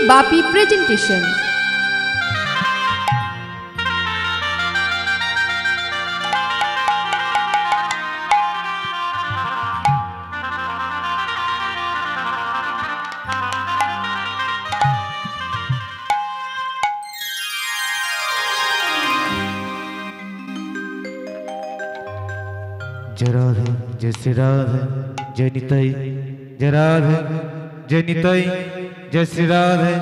বাপি presentation. जय राधे जय श्री राधे जय निताई जय राधे जय निताई जय श्री राधे।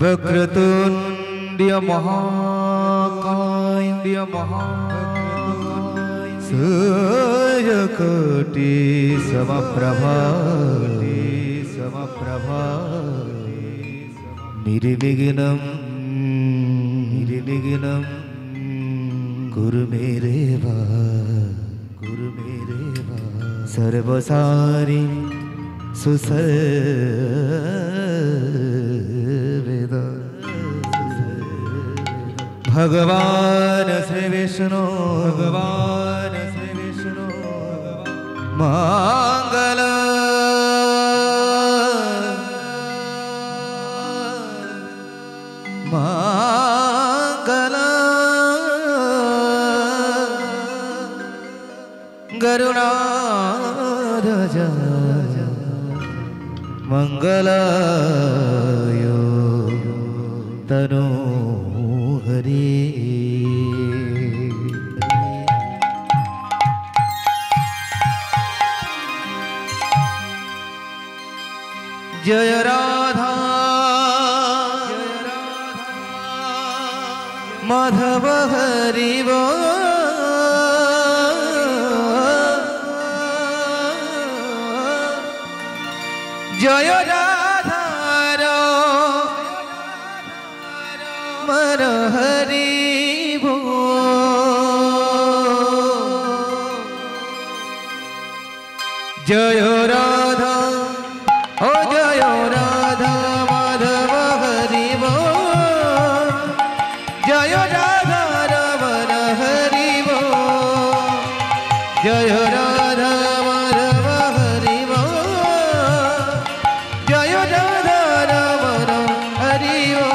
वक्रतुंड महाकाय सूर्यकोटि समप्रभा निर्विघ्नं कुरु मे देवा सर्वसारि सुसर्वेदा। भगवान श्री विष्णु मंगल गरुणाध्वज मंगलायो तनोहरि। जय राधा माधव हरि बोल। जय राधा मन हरि बोल। जय राधा ओ जय राधा माधव हरि बोल। जय राधा रमन हरि बोल। जय राधा माधव हरि बोल। जय राधा रमन हरि बोल।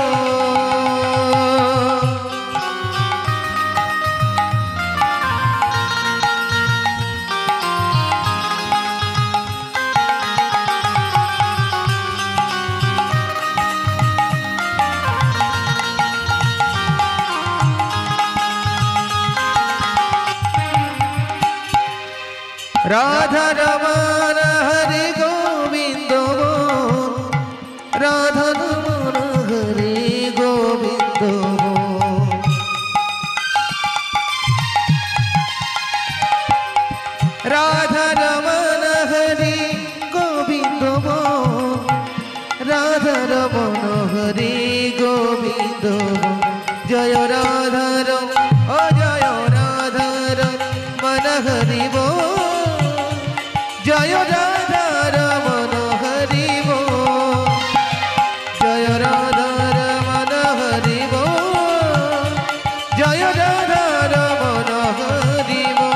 राधा रमन हरि गोविंद बोल। राधा रमन हरि गोविंद बोल। राधा रमन हरि गोविंद बोल। राधा रमन हरि गोविंद बोल। जय राधा रमन ओ जय राधा रमन हरि बोल। जय राधा रमन हरि बोल। जय राधा रमन हरि बोल। जय राधा रमन हरि बोल।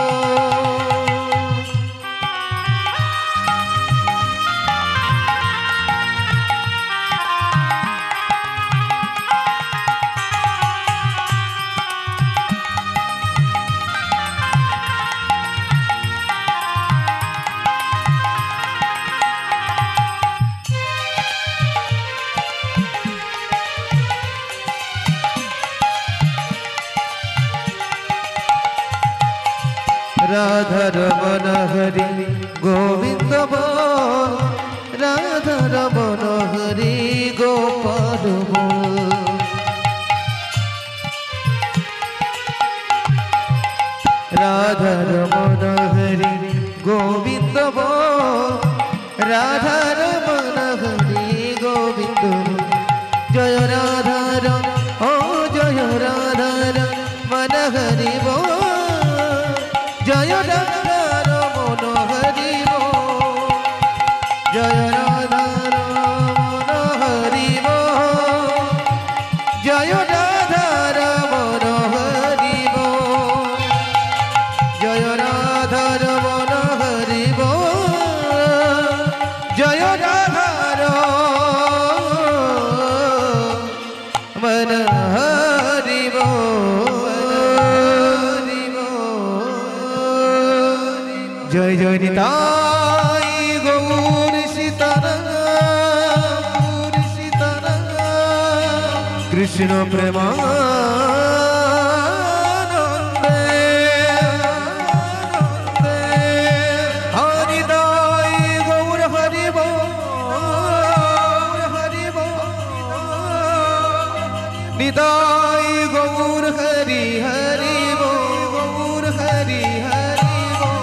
राधा रमन हरि गोविंद बोल। राधा रमन हरि गोपाल बोल। রাধা রমণ হরি গোবিন্দ বল, রাধা রমণ হরি গোবিন্দ বল। জয় রাধা রম ও জয় রাধা রমণ হরি বল, জয় রাধা রমণ হরি বল, জয় রাধা রমণ হরি বল, জয় রাধা রমণ হরি বল, জয় রাধা রমণ হরি বল, জয় রাধা রমণ হরি বল। জয় জয় নিতাই গৌর সীতারাম, কৃষ্ণ প্রেমানন্দে, হরিদাই গৌর হরি বল, হরি বল, নিতাই গৌর হরি হরি বল, গৌর হরি হরি বল।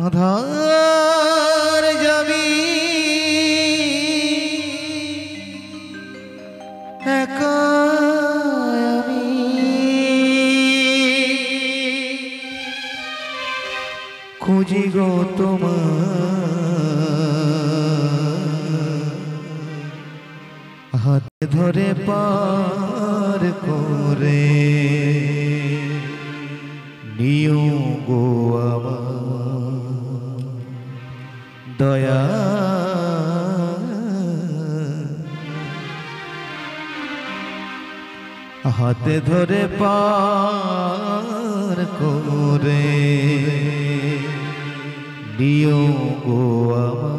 আধার যাবি একা আমি খুঁজি গো তোমার হাতে ধরে পার করে নিও গো আমার দয়া হাতে ধরে পার করে নিও গো আমার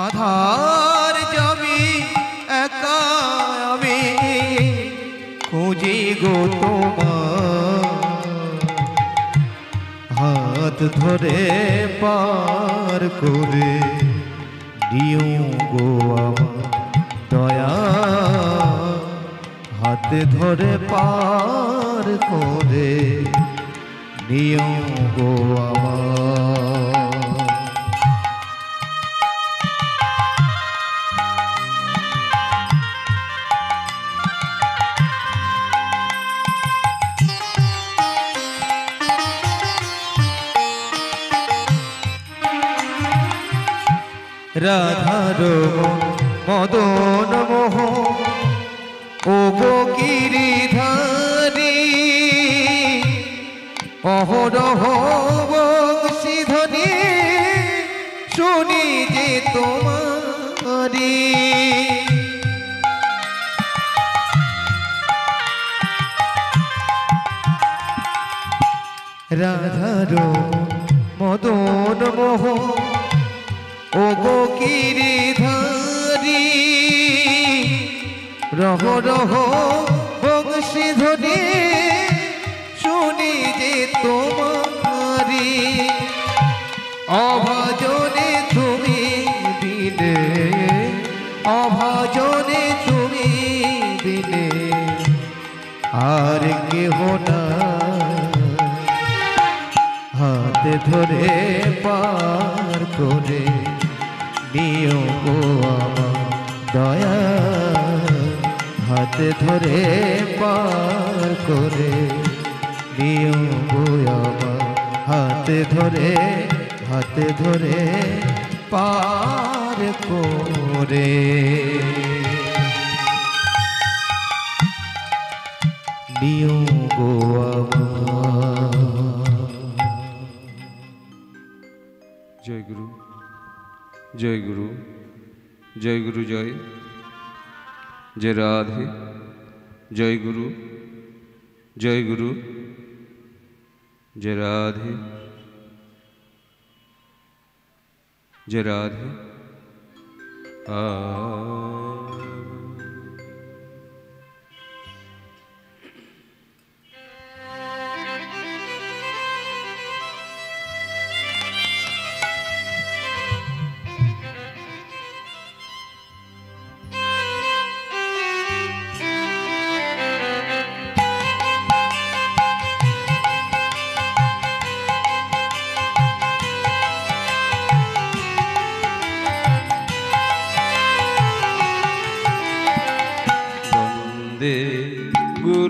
আধার যাবি একা আমি খুঁজি গো তোমার হাত ধরে পার করে দিও গো আমার দয়া হাতে ধরে পার করে দিও গো আমার রাধার মদন মোহ ও গো গিরিধারী অহরহ বংশীধ্বনি শুনি যে তোমারি রাধার মদন মোহ ও গো গিরিধারী রহ রহ বংশীধ্বনি শুনি যে তোমারি অভাজনে তুমি বিনে অভাজনে তুমি বিনে আর কেহ না হাতে ধরে পার করে নিও গো আমার দয়া হাতে ধরে পার করে নিও গো আমার হাতে ধরে পার করে নিও গো আমার জয় গুরু জয় গুরু জয় গুরু জয় জয় রাধে জয় গুরু জয় গুরু জয় রাধে জয় রাধে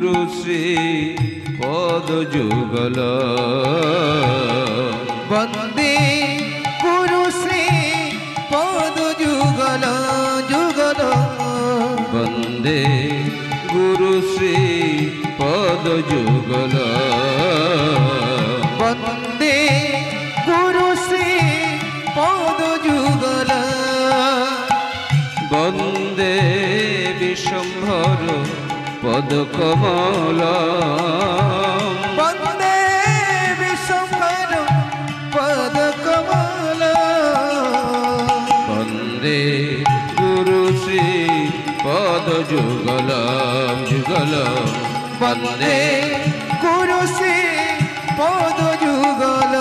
গুরু শ্রী পদ যুগল বন্দে গুরু শ্রী পদ যুগল যুগল বন্দে গুরু শ্রী পদ যুগল বন্দে গুরু শ্রী পদ যুগল বন্দে বিশ্বম্ভর পদ কমল বন্দে বিশ্বম্ভর পদ কমল বন্দে গুরু শ্রী পদ যুগল যুগল বন্দে গুরু শ্রী পদ যুগল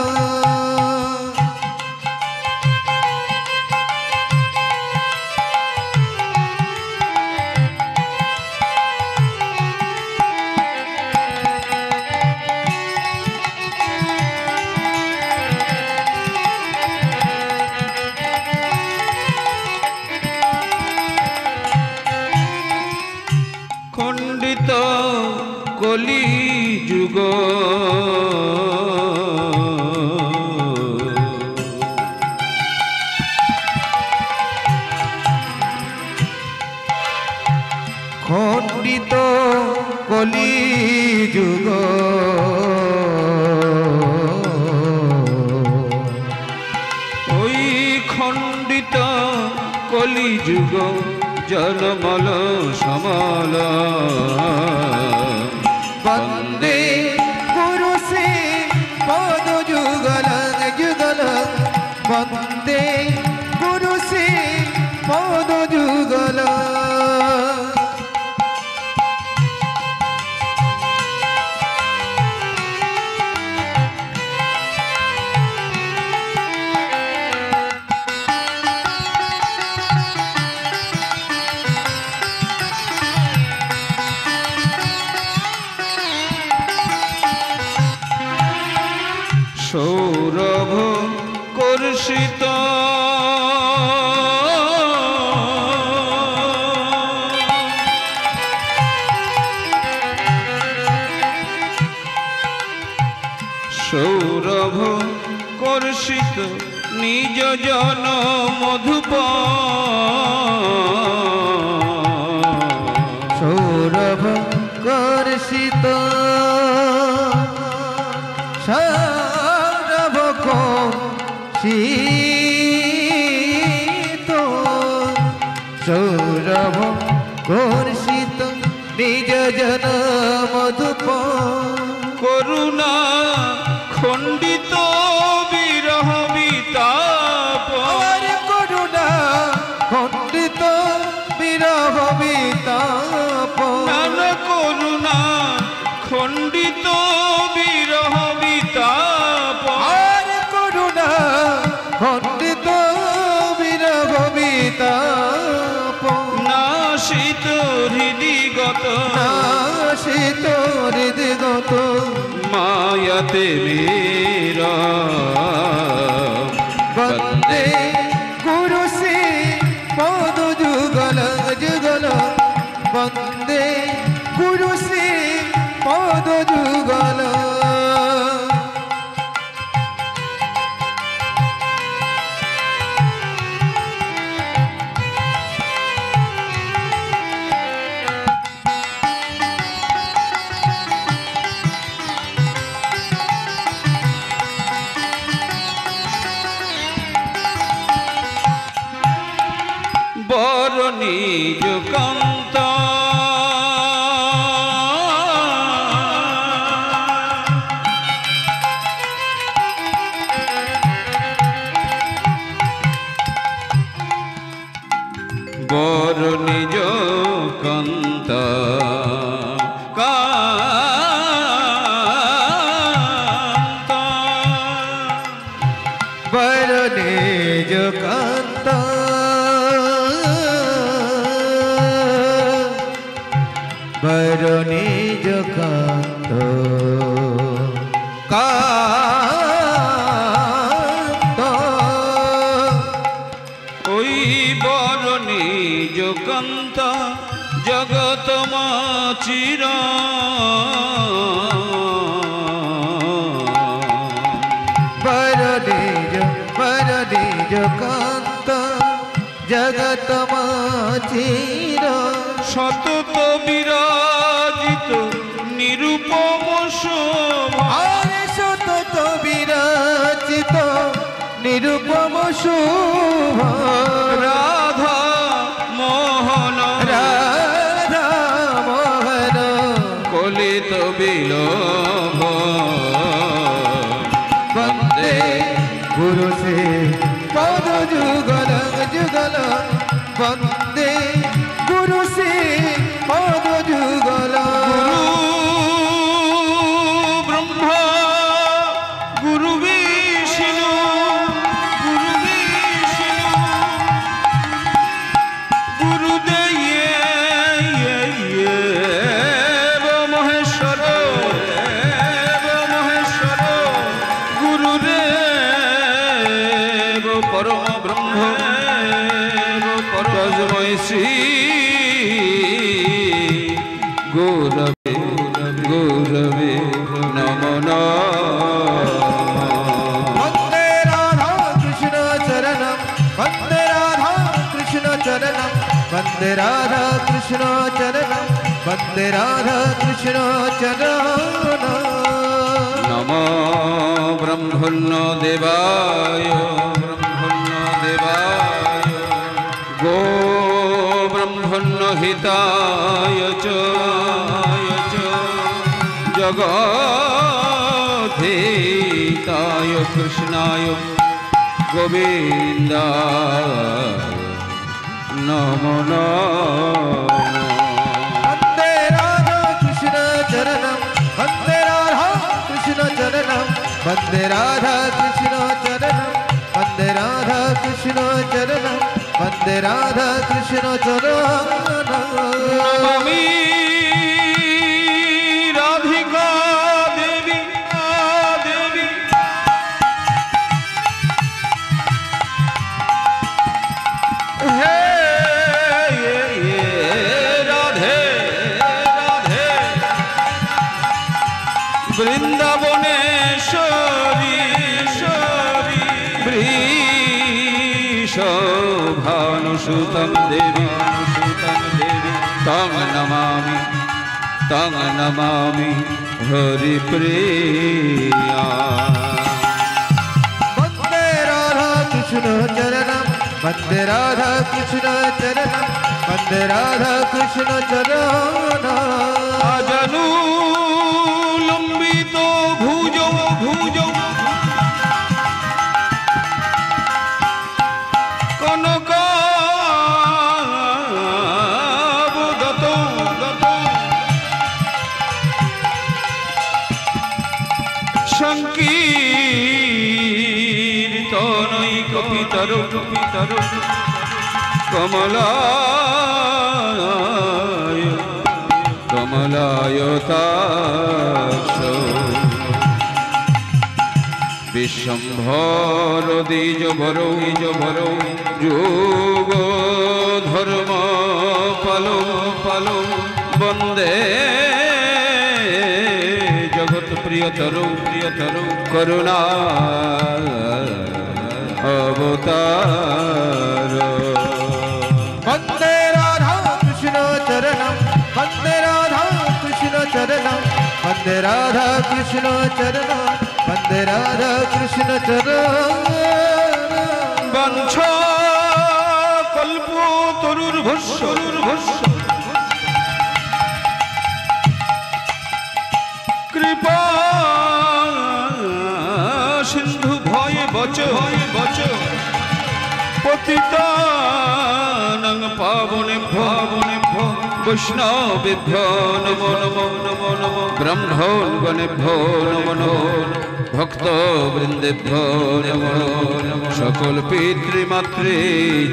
যুগ খণ্ডিত কলি যুগ ওই খণ্ডিত কলি যুগ জলমল সমল বন্দে গুরু সে পদ যুগল যুগল বন্দে গুরু সে পদ যুগল সৌরভ কর্ষিত সৌরভ কর্ষিত নিজ জন মধুপ সৌরভ কর্ষিত সৌরভ কর্ষিত সৌরভ কর্ষিত নিজ জন মধুপ করুণা খণ্ডিত বিরহ বিতাপ করুণা খণ্ডিত বিরহ বিতাপ নান করুণা খণ্ডিত বিরহ বিতাপ আর করুণা খণ্ডিত বিরহ বিতাপ নাশিত হৃদিগত নাশিত হৃদিগত মায়াতে মেরা বন্দে গুরু সে পদ যুগল যুগল বন্দে গুরু সে পদ যুগল বর নিজ কান্ত বর নিজ কান্ত কান্ত বর নিজ কান্ত বর নিজ কান্ত কান্ত ওই বর নিজ কান্ত জগত মাচির বর নিজ কান্ত জগত মাচির সতত বিরাজিত নিরূপম শোভা আরে সতত বিরাজিত নিরূপম শোভা রাধা মোহন রাধা মোহন কলিত বিলোভ বন্দে গুরু সে পদ যুগল যুগল বন্দে গুরু সে পদ যুগল গুরু ব্রহ্মা গুরু বিষ্ণু গুরু বিষ্ণু গুরুদেব মহেশ্বর মহেশ্বর গুরুদেব পরম ব্রহ্ম পরময় শ্রী গৌরবে গৌরবে वन्दे राधा कृष्ण चरणं वन्दे राधा कृष्ण चरणं नमो ब्रह्मण्य देवाय गो ब्रह्मण्य हिताय च जगद्धिताय कृष्णाय गोविन्दाय नमो नमः वन्दे राधा कृष्ण चरणं वन्दे राधा कृष्ण चरणं वन्दे राधा कृष्ण चरणं वन्दे राधा कृष्ण चरणं वन्दे राधा कृष्ण चरणं नमामि राधिका देवी देवी हे राधे राधे वृंदावनेश्वरी वृषभानुसुतं देवी तं नमामि हरिप्रिया वन्दे राधा कृष्ण चरणं वन्दे राधा कृष्ण चरणं वन्दे राधा कृष्ण चरणं अजनु लंबितो भुजौ कनकाबुदतौ संकीर्तनैकपितरौ कमलायताक्षौ विश्वम्भर द्विजवरौ যোগ ধর্ম পালো বন্দে জগৎ প্রিয়তরু করুণা অবতার वन्दे राधा कृष्ण चरणं वन्दे राधा कृष्ण चरणं वन्दे राधा कृष्ण चरणं वन्दे राधा कृष्ण चरणं বঞ্ছ কল্প তরুর্ভস্য কৃপা সিন্ধু ভয়ে বচ পতিতানাং পাবনেভ্যো বৈষ্ণবেভ্যো নমো নমো ব্রহ্মণগণেভ্যো নমো ভক্তবৃন্দেভ্যো নমো সকল পিতৃমাতৃ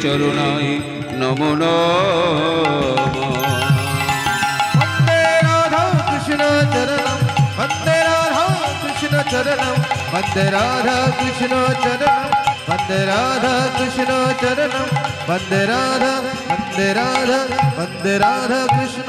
চরণায় নমো নমঃ वन्दे राधा कृष्ण चरणं वन्दे राधा कृष्ण चरणं वन्दे राधा कृष्ण चरणं वन्दे राधा कृष्ण चरणं वन्दे राधा कृष्ण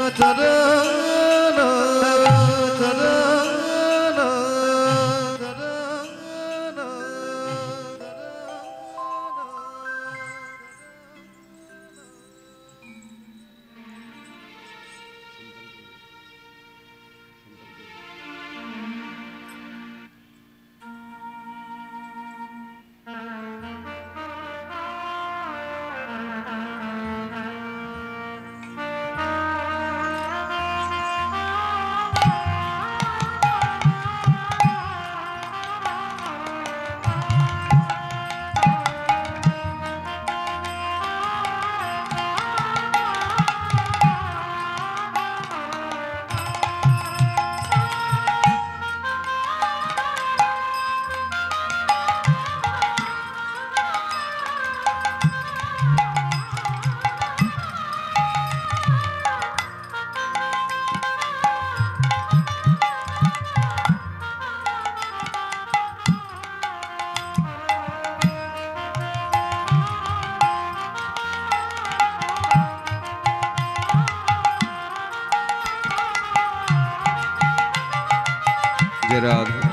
जय राधे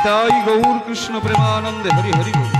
নিতাই গৌর কৃষ্ণ প্রেমানন্দে হরি হরি বল।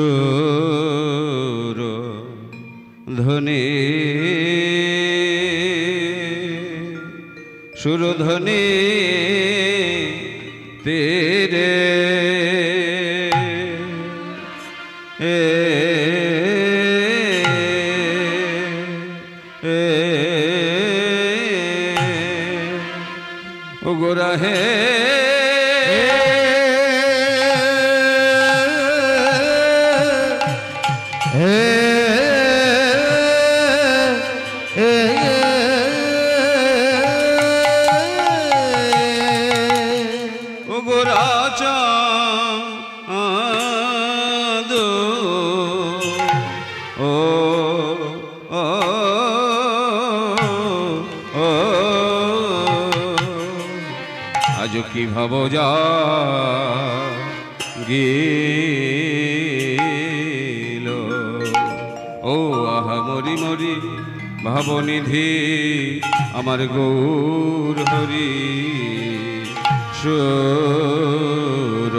সুর ধ্বনি সুরধ্বনি তেরে ও গোরা হে আজ কি ভাব যা গেল ও আহা মরি মরি ভাবনিধি আমার গৌর হরি সুর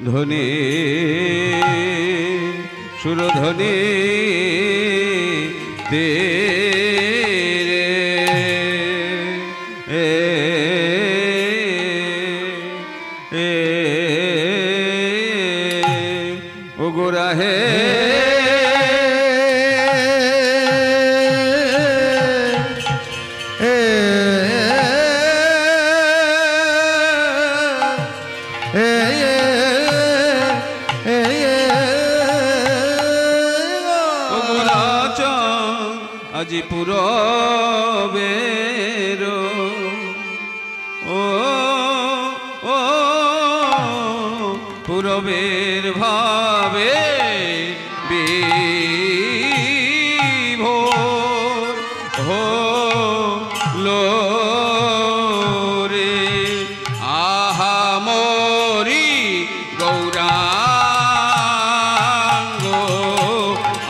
ধ্বনি সুরধ্বনি তেরে ও গোরা হে আজি পুরবের ও ও পুরবের ভাবে বিভোর হলো রে আহা মরি গৌরাঙ্গ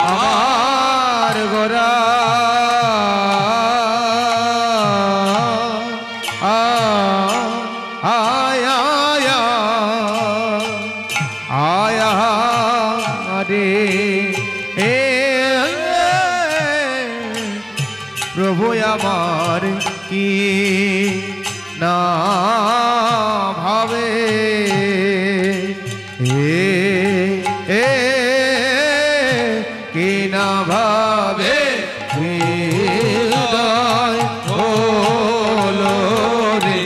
আমার গোরা প্রভু আমার কি না ভাবে কি না ভাবে হৃদয় হলো রে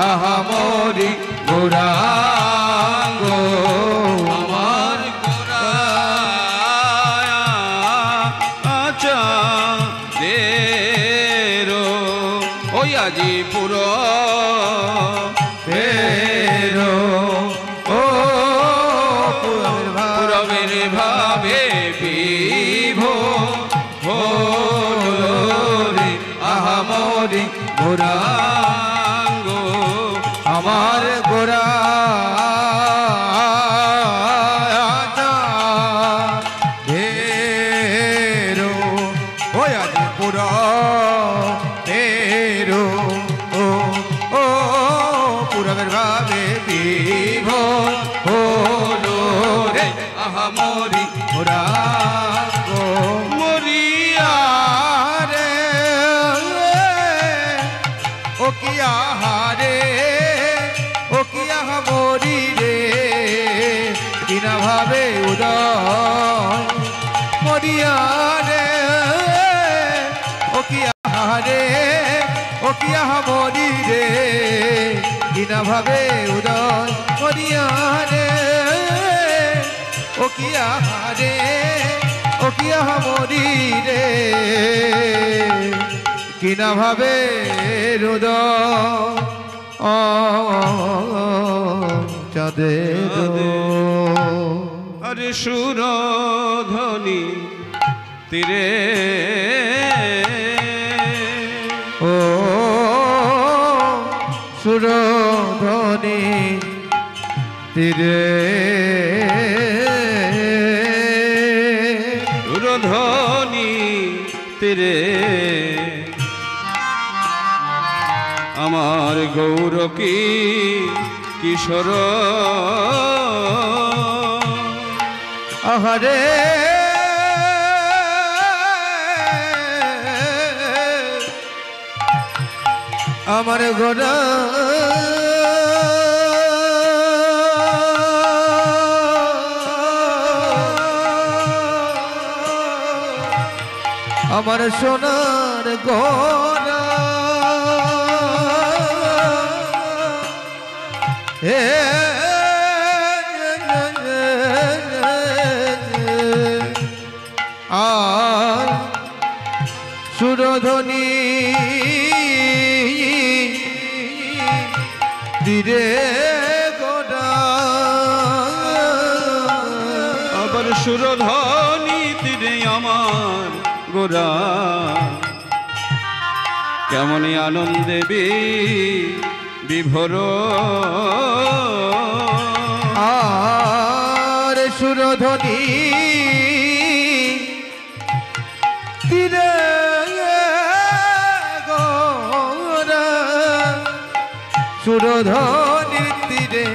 আহা মরি গৌরাঙ্গ আমার গোরা দেরো ওই আজি পুরো ফেরো ও পুরবের ভাবে বিভোর হলো রে আহা মরি গৌরাঙ্গ আমার গোরা ধেরো ও আজ পুরা তেরো ও ও পুরবের ভাবে বিভোর হলো রে আহা মরি গৌরাঙ্গ মরিয়া রে ও কি আহারে ও কি আহা মরি রে কিনা ভাবে উদয় মরিয়া রে ও কি আহারে ও কি আহা মরি রে কিনা ভাবে উদয় মরিয়া রে ও কি আহারে ও কি আহা মরি রে কিনা ভাবে রোদ চাঁদে আরে সুরধ্বনি তীরে ও সুরধ্বনি তীরে সুরধ্বনি তীরে আমার গৌর কি কিশোর আহারে আমার গোরা আমার সোনার গোরা হে আর সুরধ্বনি তীরে গোরা আবার সুরধ্বনি তীরে আমার গোরা কেমন আনন্দে বিভোর আর সুরধ্বনি তীরে গোরা সুরধ্বনির তীরে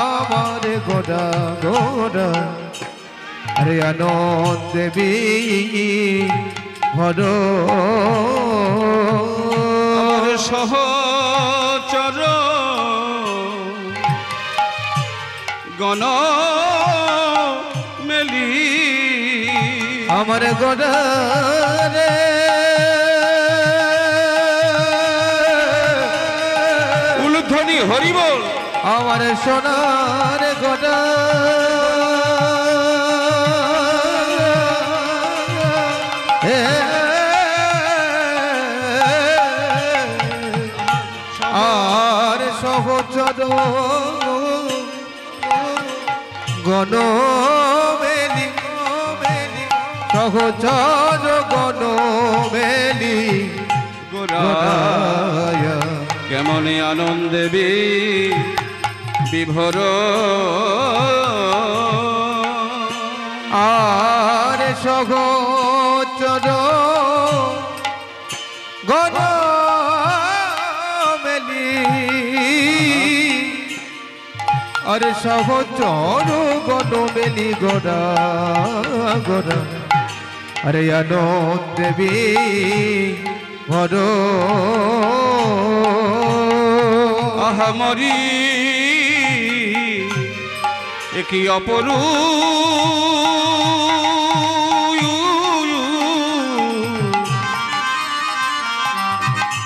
আমার গোরা গোরা আরে আনন্দে ভর আমার সহচর গণ মেলি আমার গোরা রে উলুধ্বনি হরিবল আমার সোনার গোরা হে আর সহচর গণ মেলি সহচর গণ মেলি গোরা কেমন আনন্দে বিভোর আর সহচর গণ মেলি আর সহচর গণ মেলি গোরা গোরা আরে আনন্দে ভর আহামরি একই অপরূ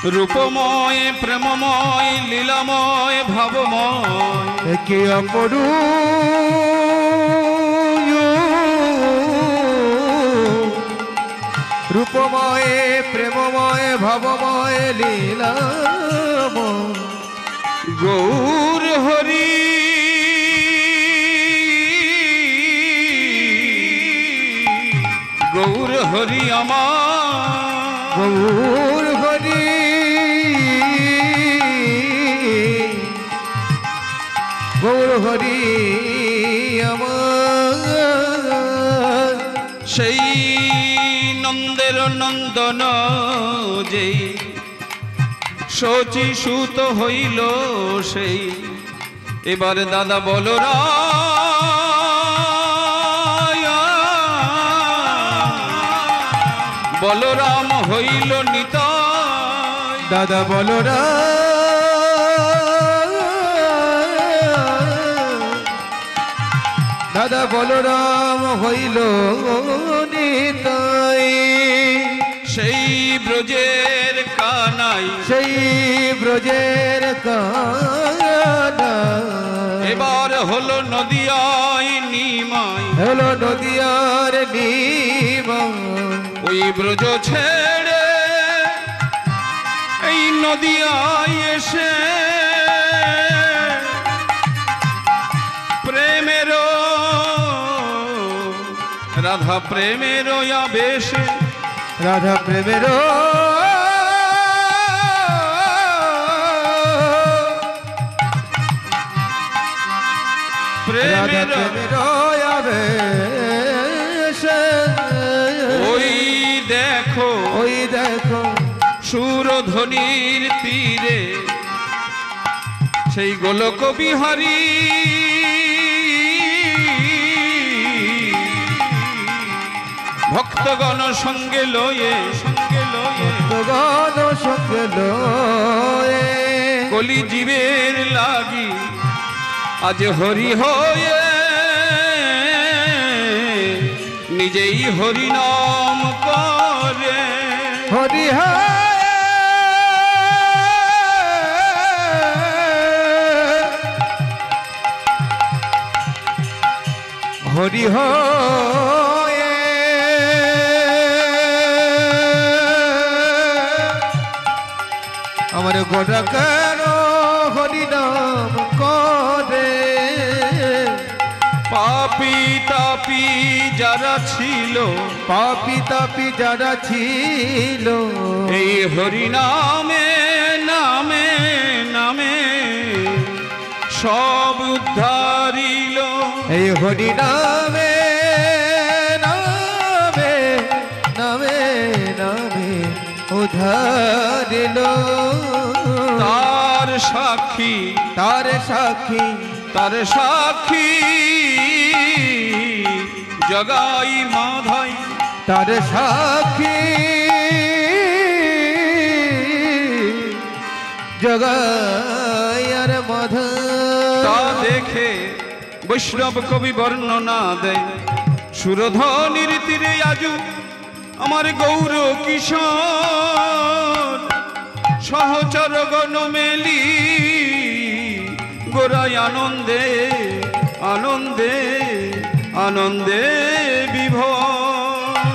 রূপময় প্রেমময় লীলাময় ভাবময় কে অপরু রূপময় প্রেমময় ভাবময় লীলাময় গৌর হরি গৌর হরি আমার গৌর হরি গৌর হরি আমার সেই নন্দের নন্দন যেই শচী সুত হইল সেই এবার দাদা বলরা বলরাম হইল নিতাই দাদা বলরা দাদা বলরাম হইল নিতাই সেই ব্রজের কানাই সেই ব্রজের কানা এবার হলো নদিয়ায় নিমাই হলো নদিয়ার নিমা ওই ব্রজ ছেড়ে এই নদিয়ায় এসে প্রেমের রাধা প্রেমের আবেশে রাধা প্রেমের রাধা প্রেমের আবেশে ওই দেখো সুরধ্বনির তীরে সেই গোলক বিহারী ভক্তগণ সঙ্গে লয়ে ভক্তগণ সঙ্গে লয়ে কলি জীবের লাগি আজ হরি হয়ে নিজেই হরি নাম করে হরি হরি হয়ে আমার গোটা কেন হরি নাম করে পাপি তাপি যারা ছিল পাপি তাপি যারা ছিল এই হরি নামে নামে নামে সব উদ্ধারিল এই হরি নামে নামে নামে নামে উদ্ধারিল তার সাক্ষী তার সাক্ষী তার সাক্ষী জগাই মাধাই তার সাক্ষী জগাইয়ার মাধা তা দেখে বৈষ্ণব কবি বর্ণনা দেয় সুরধ্বনির তীরে আজু আমার গৌর কিশোর সহচর গণ মেলি গোরাই আনন্দে আনন্দে আনন্দে বিভোর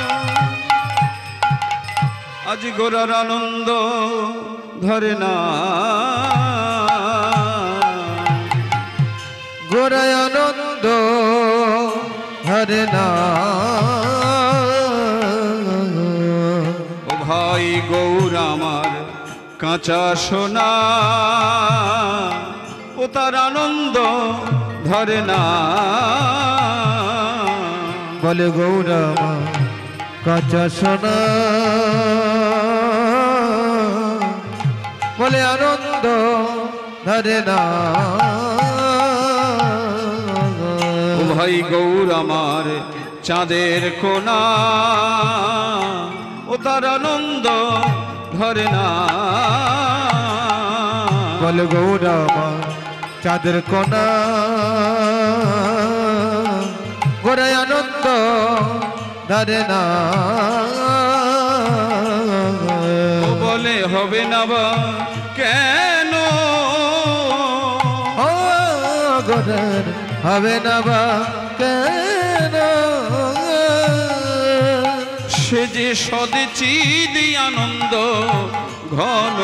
আজ গোরার আনন্দ ধরে না গোরায় আনন্দ ধরে না ও ভাই গৌর আমার কাঁচা সোনা ও তার আনন্দ ধরে না বলে গৌরামা কাঁচা সোনা বলে আনন্দ ধরে না ও ভাই গৌর আমার চাঁদের কোনা ও তার আনন্দ ধরে না বলে গৌরামা চাঁদের কোনা গোরায় আনন্দ ধরে না ও বলে হবে না বা কেন ও গোরার হবে না বা কেন সে যে সদেচিদ আনন্দ ঘন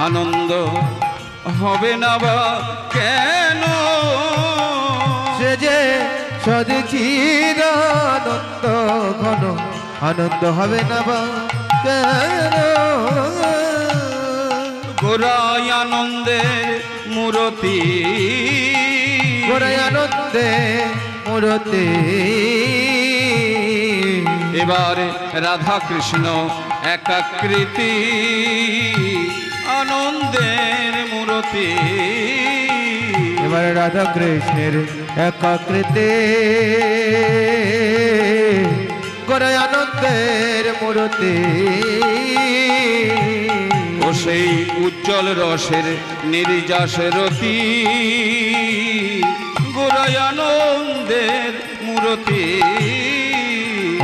আনন্দ হবে না বা কেন সে যে সদিচির আনন্দ ঘন আনন্দ হবে না বা কেন গোরাই আনন্দের মূরতি গোরাই আনন্দে মূরতি এবারে রাধা কৃষ্ণ একাকৃতি আনন্দের মূরতি এবারে রাধা কৃষ্ণের একাকৃতি গোরাই আনন্দের মূরতি ও সেই উজ্জ্বল রসের নির্যাস রতি গোরাই আনন্দের মূরতি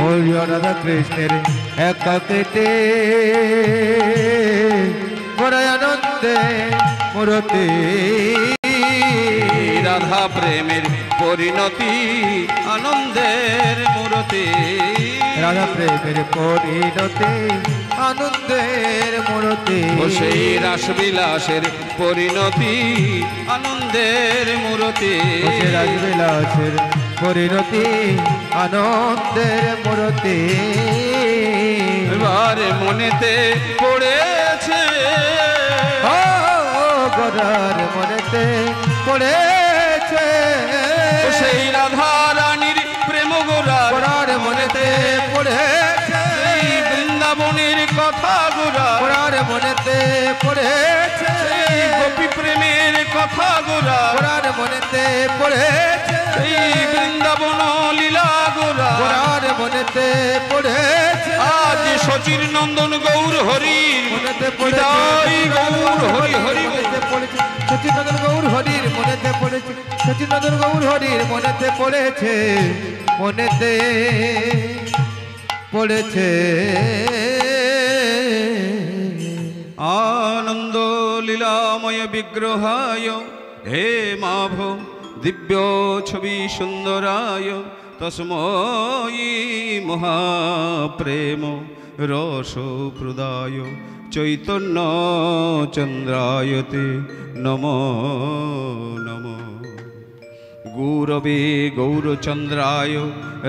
ওই রাধা কৃষ্ণের একাকৃতি গোরাই আনন্দে মূরতি রাধা প্রেমের পরিণতি আনন্দের মূরতি রাধা প্রেমের পরিণতি আনন্দের মূরতি ও সেই রাসবিলাসের পরিণতি আনন্দের মূরতি রাসবিলাসের পরিণতি আনন্দের মূরতি এবার মনেতে পড়েছে গদার মনেতে পড়েছে সেই রাধা রানীর প্রেম গোরার মনেতে পড়েছে এই বৃন্দাবনের কথা গোরার মনেতে পড়েছে গোপী প্রেমের কথা গোরার মনেতে পড়েছে এই বৃন্দাবন লীলা গোরার মনেতে পড়েছে আজ শচীর নন্দন গৌর হরির মনেতে হৃদয় গৌর হরি হরি মনেতে পড়েছে সচিনন্দন গৌর হরির মনেতে পড়েছে সচিনন্দন গৌর হরির মনেতে পড়েছে মনেতে পড়েছে আনন্দ লীলাময় বিগ্রহায় হে মাভ দিব্য ছবি সুন্দরায় তস্ময়ী মহাপ্রেম রস প্রদায় চৈতন্য চন্দ্রায়তে নমো নমো গৌরবে গৌরচন্দ্রায়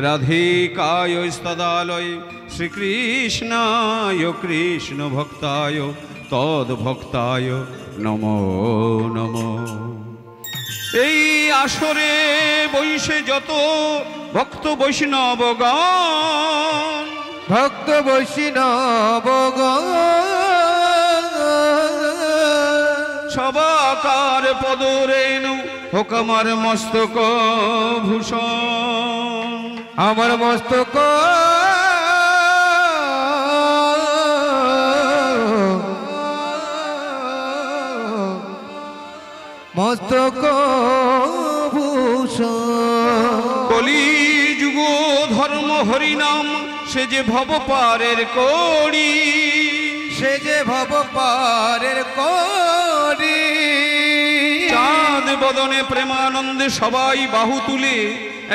রাধিকায় স্তদালয় শ্রীকৃষ্ণায় কৃষ্ণ ভক্তায় তদ্ভক্তায় নমো নমো এই আসরে বৈশে যত ভক্ত বৈষ্ণবগণ ভক্ত বৈষ্ণবগণ সবাকার পদরেণু হোক আমার মস্তক ভূষণ আমার মস্তক মস্তক ভূষণ কলি যুগ ধর্ম হরিনাম সে যে ভব পারের কড়ি সে যে ভব পারের করি চাঁদ বদনে প্রেমানন্দে সবাই বাহু তুলে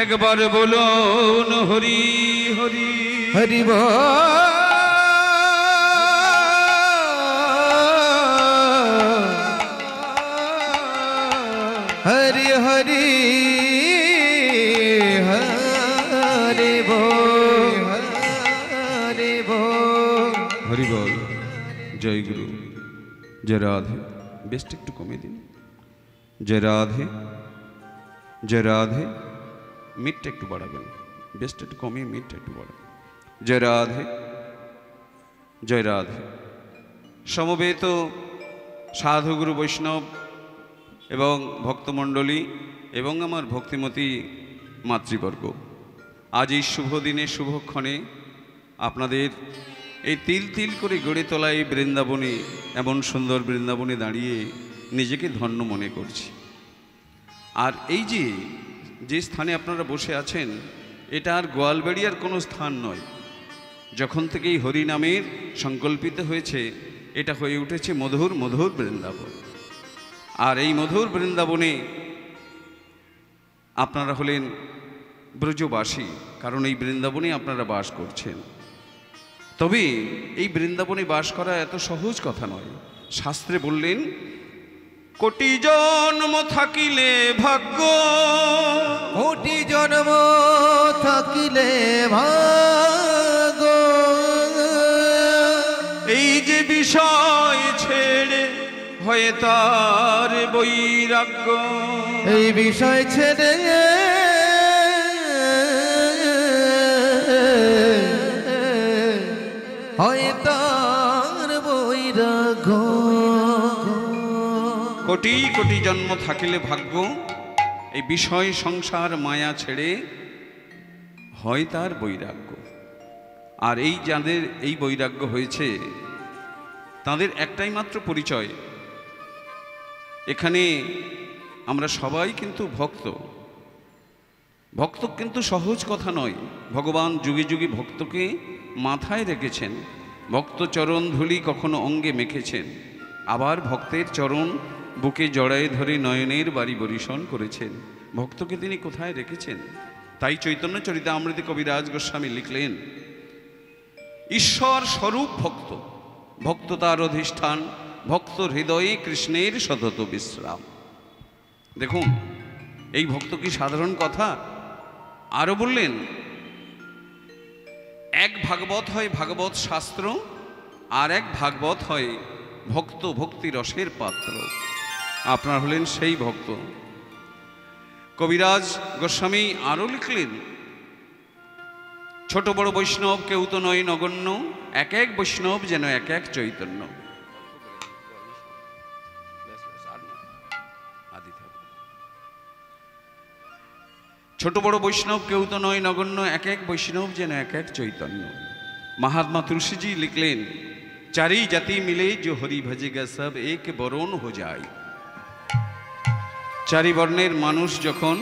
একবার বলুন হরি হরি হরিব হরি হরি হরি বল হরি বল হরি বল জয় গুরু জয় রাধে বেশটা একটু কমিয়ে দিন জয় রাধে জয় রাধে মিটটা একটু বাড়াবেন বেশটা একটু কমিয়ে মিটটা একটু বাড়াবেন জয় রাধে জয় রাধে সমবেত সাধুগুরু বৈষ্ণব এবং ভক্তমণ্ডলী এবং আমার ভক্তিমতী মাতৃবর্গ আজ এই শুভ দিনে শুভক্ষণে আপনাদের এই তিল তিল করে গড়ে তোলা এই বৃন্দাবনে এমন সুন্দর বৃন্দাবনে দাঁড়িয়ে নিজেকে ধন্য মনে করছি। আর এই যে স্থানে আপনারা বসে আছেন এটা আর গোয়ালবাড়িয়ার কোনো স্থান নয়। যখন থেকে এই হরিনামের সংকল্পিত হয়েছে এটা হয়ে উঠেছে মধুর মধুর বৃন্দাবন। আর এই মধুর বৃন্দাবনে আপনারা হলেন ব্রজবাসী, কারণ এই বৃন্দাবনে আপনারা বাস করছেন। তবে এই বৃন্দাবনে বাস করা এত সহজ কথা নয়। শাস্ত্রে বললেন কোটি জন্ম থাকিলে ভাগ্য, কোটি জন্ম থাকিলে ভাগ্য, এই যে বিষয় ছেড়ে হয় তার বৈরাগ্য, এই বিষয় ছেড়ে হয় তার বৈরাগ্য। কোটি কোটি জন্ম থাকিলে ভাগ্য, এই বিষয় সংসার মায়া ছেড়ে হয় তার বৈরাগ্য। আর এই যাদের এই বৈরাগ্য হয়েছে তাদের একটাই মাত্র পরিচয়, এখানে আমরা সবাই কিন্তু ভক্ত। ভক্ত কিন্তু সহজ কথা নয়। ভগবান যুগে যুগে ভক্তকে মাথায় রেখেছেন, ভক্ত চরণ ধুলি কখনো অঙ্গে মেখেছেন, আবার ভক্তের চরণ বুকে জড়ায় ধরে নয়নের বাড়ি বরিশন করেছেন। ভক্তকে তিনি কোথায় রেখেছেন? তাই চৈতন্য চরিতামৃতে কবিরাজ গোস্বামী লিখলেন, ঈশ্বর স্বরূপ ভক্ত, ভক্ত তার অধিষ্ঠান, ভক্ত হৃদয়ে কৃষ্ণের সতত বিশ্রাম। দেখুন, এই ভক্ত কি সাধারণ কথা? আরো বললেন, এক ভাগবত হয় ভাগবত শাস্ত্র, আর এক ভাগবত হয় ভক্ত ভক্তি রসের পাত্র। আপনার হলেন সেই ভক্ত। কবিরাজ গোস্বামী আরো লিখলেন, ছোট বড় বৈষ্ণব কেউ তো নয় নগণ্য, এক এক বৈষ্ণব যেন এক এক চৈতন্য। ছোট বড় বৈষ্ণব কেউ তো নয় নগণ্য, এক এক বৈষ্ণব যেন এক এক চৈতন্য। महात्मा तुलसी जी लिखलेन, चारी जाति मिले जो हरि भजेगा सब एक बरन हो जाए। चारि बर्णेर मानुष जखन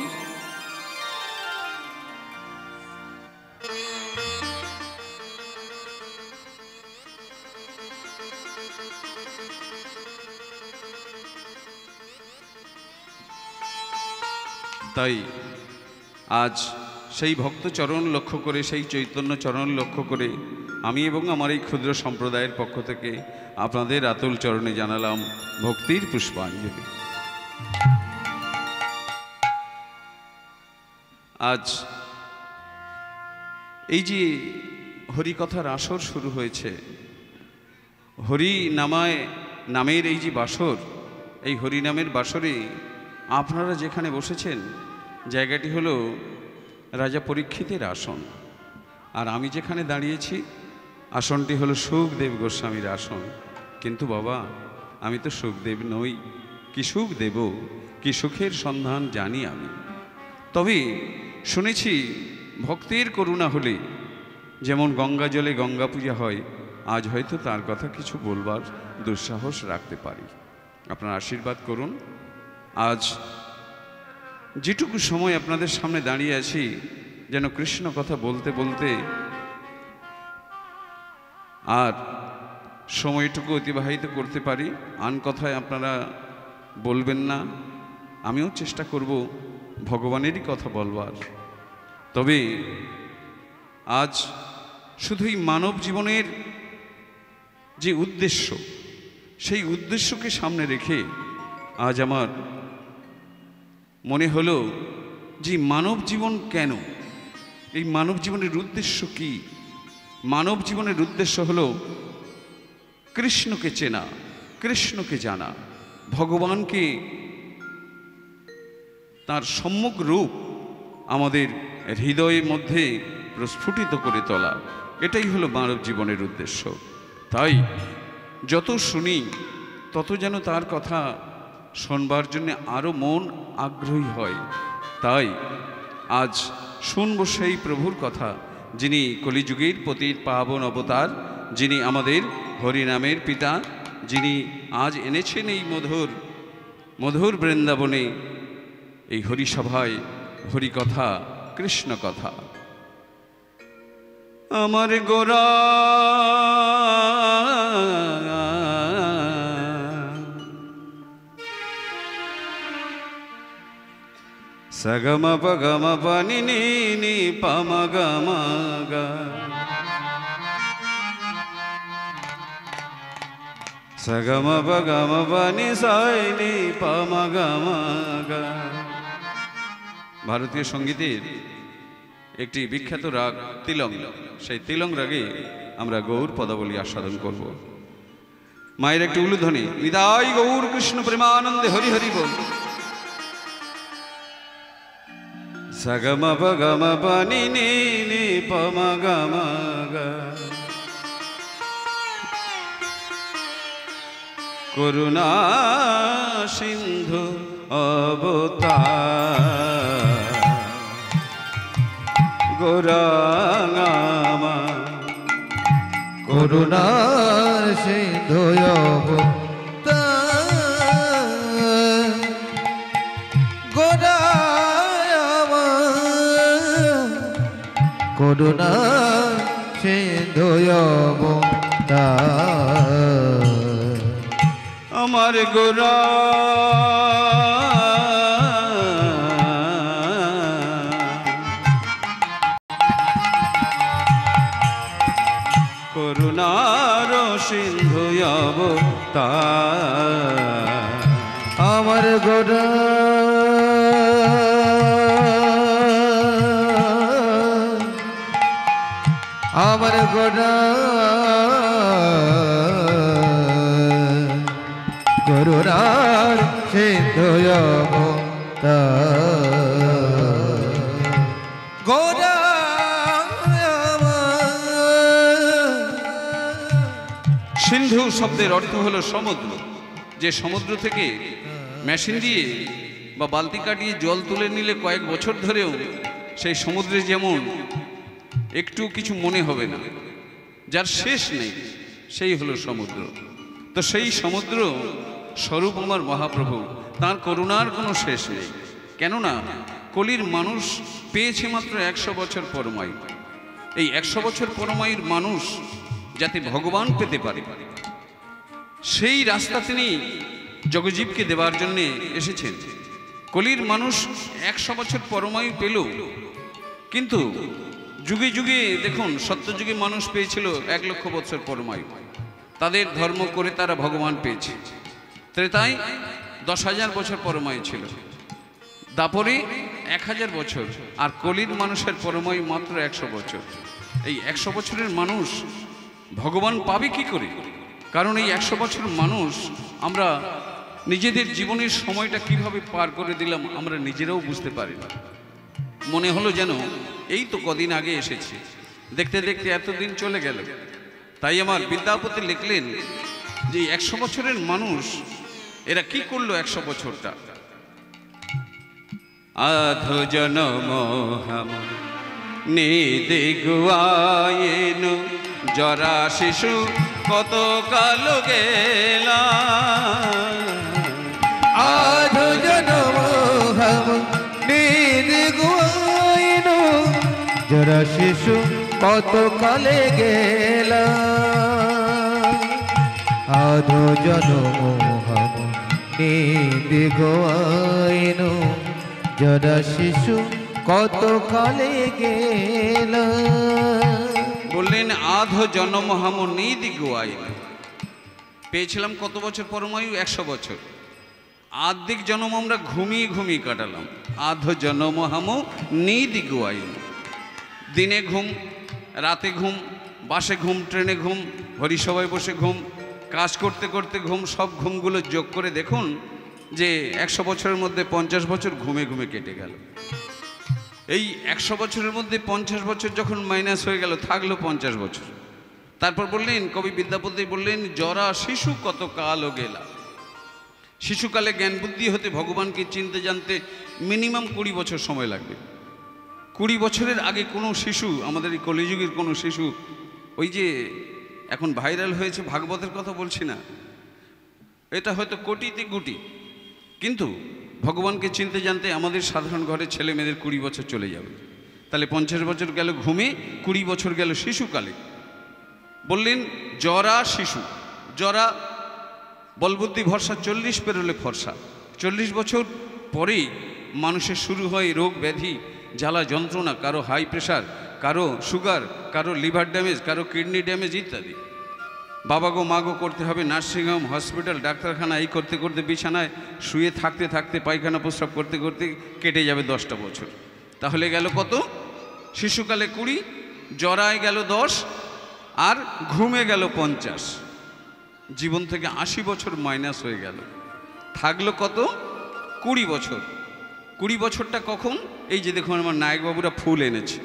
ताई आज সেই ভক্ত চরণ লক্ষ্য করে, সেই চৈতন্য চরণ লক্ষ্য করে আমি এবং আমার এই ক্ষুদ্র সম্প্রদায়ের পক্ষ থেকে আপনাদের আতুল চরণে জানালাম ভক্তির পুষ্পাঞ্জলি। আজ এই যে হরিকথার আসর শুরু হয়েছে, হরি নামের এই যে বাসর, এই হরি নামের বাসরে আপনারা যেখানে বসেছেন জায়গাটি হলো রাজা পরীক্ষিতের আসন, আর আমি যেখানে দাঁড়িয়েছি আসনটি হলো সুখদেব গোস্বামীর আসন। কিন্তু বাবা, আমি তো সুখদেব নই, কি সুখ দেব, কি সুখের সন্ধান জানি আমি। তবে শুনেছি ভক্তের করুণা হলে যেমন গঙ্গা জলে গঙ্গা পূজা হয়, আজ হয়তো তার কথা কিছু বলবার দুঃসাহস রাখতে পারি। আপনার আশীর্বাদ করুন। আজ যেটুকু সময় আপনাদের সামনে দাঁড়িয়ে আছি যেন কৃষ্ণ কথা বলতে বলতে আর সময়টুকু অতিবাহিত করতে পারি। আন কথায় আপনারা বলবেন না, আমিও চেষ্টা করব ভগবানেরই কথা বলবার। তবে আজ শুধুই মানব জীবনের যে উদ্দেশ্য, সেই উদ্দেশ্যকে সামনে রেখে আজ আমার মনে হলো যে মানব জীবন কেন, এই মানব জীবনের উদ্দেশ্য কি? মানব জীবনের উদ্দেশ্য হলো কৃষ্ণকে চেনা, কৃষ্ণকে জানা, ভগবানকে তার সম্যক রূপ আমাদের হৃদয়ের মধ্যে প্রস্ফুটিত করে তোলা, এটাই হলো মানব জীবনের উদ্দেশ্য। তাই যত শুনি তত যেন তার কথা শোনবার জন্য আরও মন আগ্রহী হয়। তাই আজ শুনব সেই প্রভুর কথা, যিনি কলিযুগের পতিত পাবন অবতার, যিনি আমাদের হরিনামের পিতা, যিনি আজ এনেছেন এই মধুর মধুর বৃন্দাবনে, এই হরিসভায় হরিকথা, কৃষ্ণ কথা। আমার গোরা সগম পগম পনি নি নি পম গম গ, সগম পগম পনি সাই নি পম গম গ। ভারতীয় সঙ্গীতের একটি বিখ্যাত রাগ তিলং, সেই তিলং রাগে আমরা গৌর পদাবলী আস্বাদন করব। মায়ের একটি উলুধ্বনি, নিতাই গৌর কৃষ্ণ প্রেমানন্দে হরি হরি বল। সগম পগম পনি নি নি পম গম গ, করুণা সিন্ধু অবতার, গৌরাঙ্গামা করুণা সিন্ধু অবতার, গৌরাঙ্গামা করুণা সিন্ধু অবতার, আমার গোরা করুণার সিন্ধু অবতার, আমার গোরা আমার গোড়া করুণার সিন্ধু গোড়া সিন্ধু শব্দের অর্থ হলো সমুদ্র। যে সমুদ্র থেকে মেশিন দিয়ে বা বালতি কাটিয়ে জল তুলে নিলে কয়েক বছর ধরেও সেই সমুদ্রে যেমন একটু কিছু মনে হবে না, যার শেষ নেই, সেই হলো সমুদ্র। তো সেই সমুদ্র স্বরূপ আমার মহাপ্রভু, তার করুণার কোনো শেষ নেই। কেননা কলির মানুষ পেয়েছে মাত্র 100 বছর পরমায়ু। এই 100 বছর পরমায়ুর মানুষ যাতে ভগবান পেতে পারে, সেই রাস্তা তিনি জগজীবকে দেওয়ার জন্য এসেছেন। কলির মানুষ 100 বছর পরমায়ু পেল, কিন্তু যুগে যুগে দেখুন, সত্যযুগে মানুষ পেয়েছিল 1 লক্ষ বছর পরমায়ু। তাদের ধর্ম করে তারা ভগবান পেয়েছে। ত্রেতায় 10,000 বছর পরমায়ু ছিল, দাপরে 1000 বছর, আর কলির মানুষের পরমায়ু মাত্র 100 বছর। এই 100 বছরের মানুষ ভগবান পাবে কি করে? কারণ এই 100 বছর মানুষ আমরা নিজেদের জীবনের সময়টা কিভাবে পার করে দিলাম আমরা নিজেরাও বুঝতে পারি না। মনে হলো যেন এই তো কদিন আগে এসেছি, দেখতে দেখতে এতদিন চলে গেল। তাই আমার বিদ্যাপতি লিখলেন যে 100 বছরের মানুষ এরা কি করলো 100 বছরটা। আধো জনম হাম নিদে গুয়ায়েনু জরা শিশু কত কাল গেলা। আধো জনম হাম নিদে গুয়ায়েনু জরা শিশু কত কালে গেলা। আধো জনম হাম নিদে গুয়ায়েনু জরা শিশু কত কালে গেল। বললেন আধো জনম হাম নিদি গুয়ায়েনু, পেয়েছিলাম কত বছর পরমায়ু? 100 বছর। আর্ধেক জন্ম আমরা ঘুমিয়ে ঘুমিয়ে কাটালাম। আধো জনম হাম নিদি গুয়ায়েনু, দিনে ঘুম, রাতে ঘুম, বাসে ঘুম, ট্রেনে ঘুম, হরিসভায় বসে ঘুম, কাজ করতে করতে ঘুম, সব ঘুমগুলো যোগ করে দেখুন যে 100 বছরের মধ্যে 50 বছর ঘুমে ঘুমে কেটে গেল। এই 100 বছরের মধ্যে 50 বছর যখন মাইনাস হয়ে গেল, থাকলো 50 বছর। তারপর বললেন, কবি বিদ্যাপতি বললেন, জরা শিশু কত কালও গেলা। শিশুকালে জ্ঞান বুদ্ধি হতে ভগবানকে চিনতে জানতে মিনিমাম 20 বছর সময় লাগবে। 20 বছরের আগে কোনো শিশু, আমাদের এই কলিযুগের কোনো শিশু, ওই যে এখন ভাইরাল হয়েছে ভাগবতের কথা বলছি না, এটা হয়তো কোটিতে গুটি, কিন্তু ভগবানকে চিনতে জানতে আমাদের সাধারণ ঘরের ছেলে মেয়েদের 20 বছর চলে যাবে। তাহলে 50 বছর গেল ঘুমে, 20 বছর গেল শিশুকালে। বললেন জরা শিশু, জরা বলবুদ্ধি ভরসা, 40 পেরোলে ফর্সা। 40 বছর পরেই মানুষের শুরু হয় রোগ ব্যাধি, জ্বালা যন্ত্রণা, কারো হাই প্রেশার, কারো সুগার, কারো লিভার ড্যামেজ, কারো কিডনি ড্যামেজ ইত্যাদি। বাবা গো মা গো করতে হবে নার্সিংহোম, হসপিটাল, ডাক্তারখানা, এই করতে করতে বিছানায় শুয়ে থাকতে থাকতে, পায়খানা প্রস্রাব করতে করতে কেটে যাবে 10টা বছর। তাহলে গেল কত? শিশুকালে 20, জরায় গেল 10, আর ঘুমে গেল 50। জীবন থেকে 80 বছর মাইনাস হয়ে গেল। থাকলো কত? 20 বছর। 20 বছরটা কখন? এই যে দেখুন আমার নায়কবাবুরা ফুল এনেছে।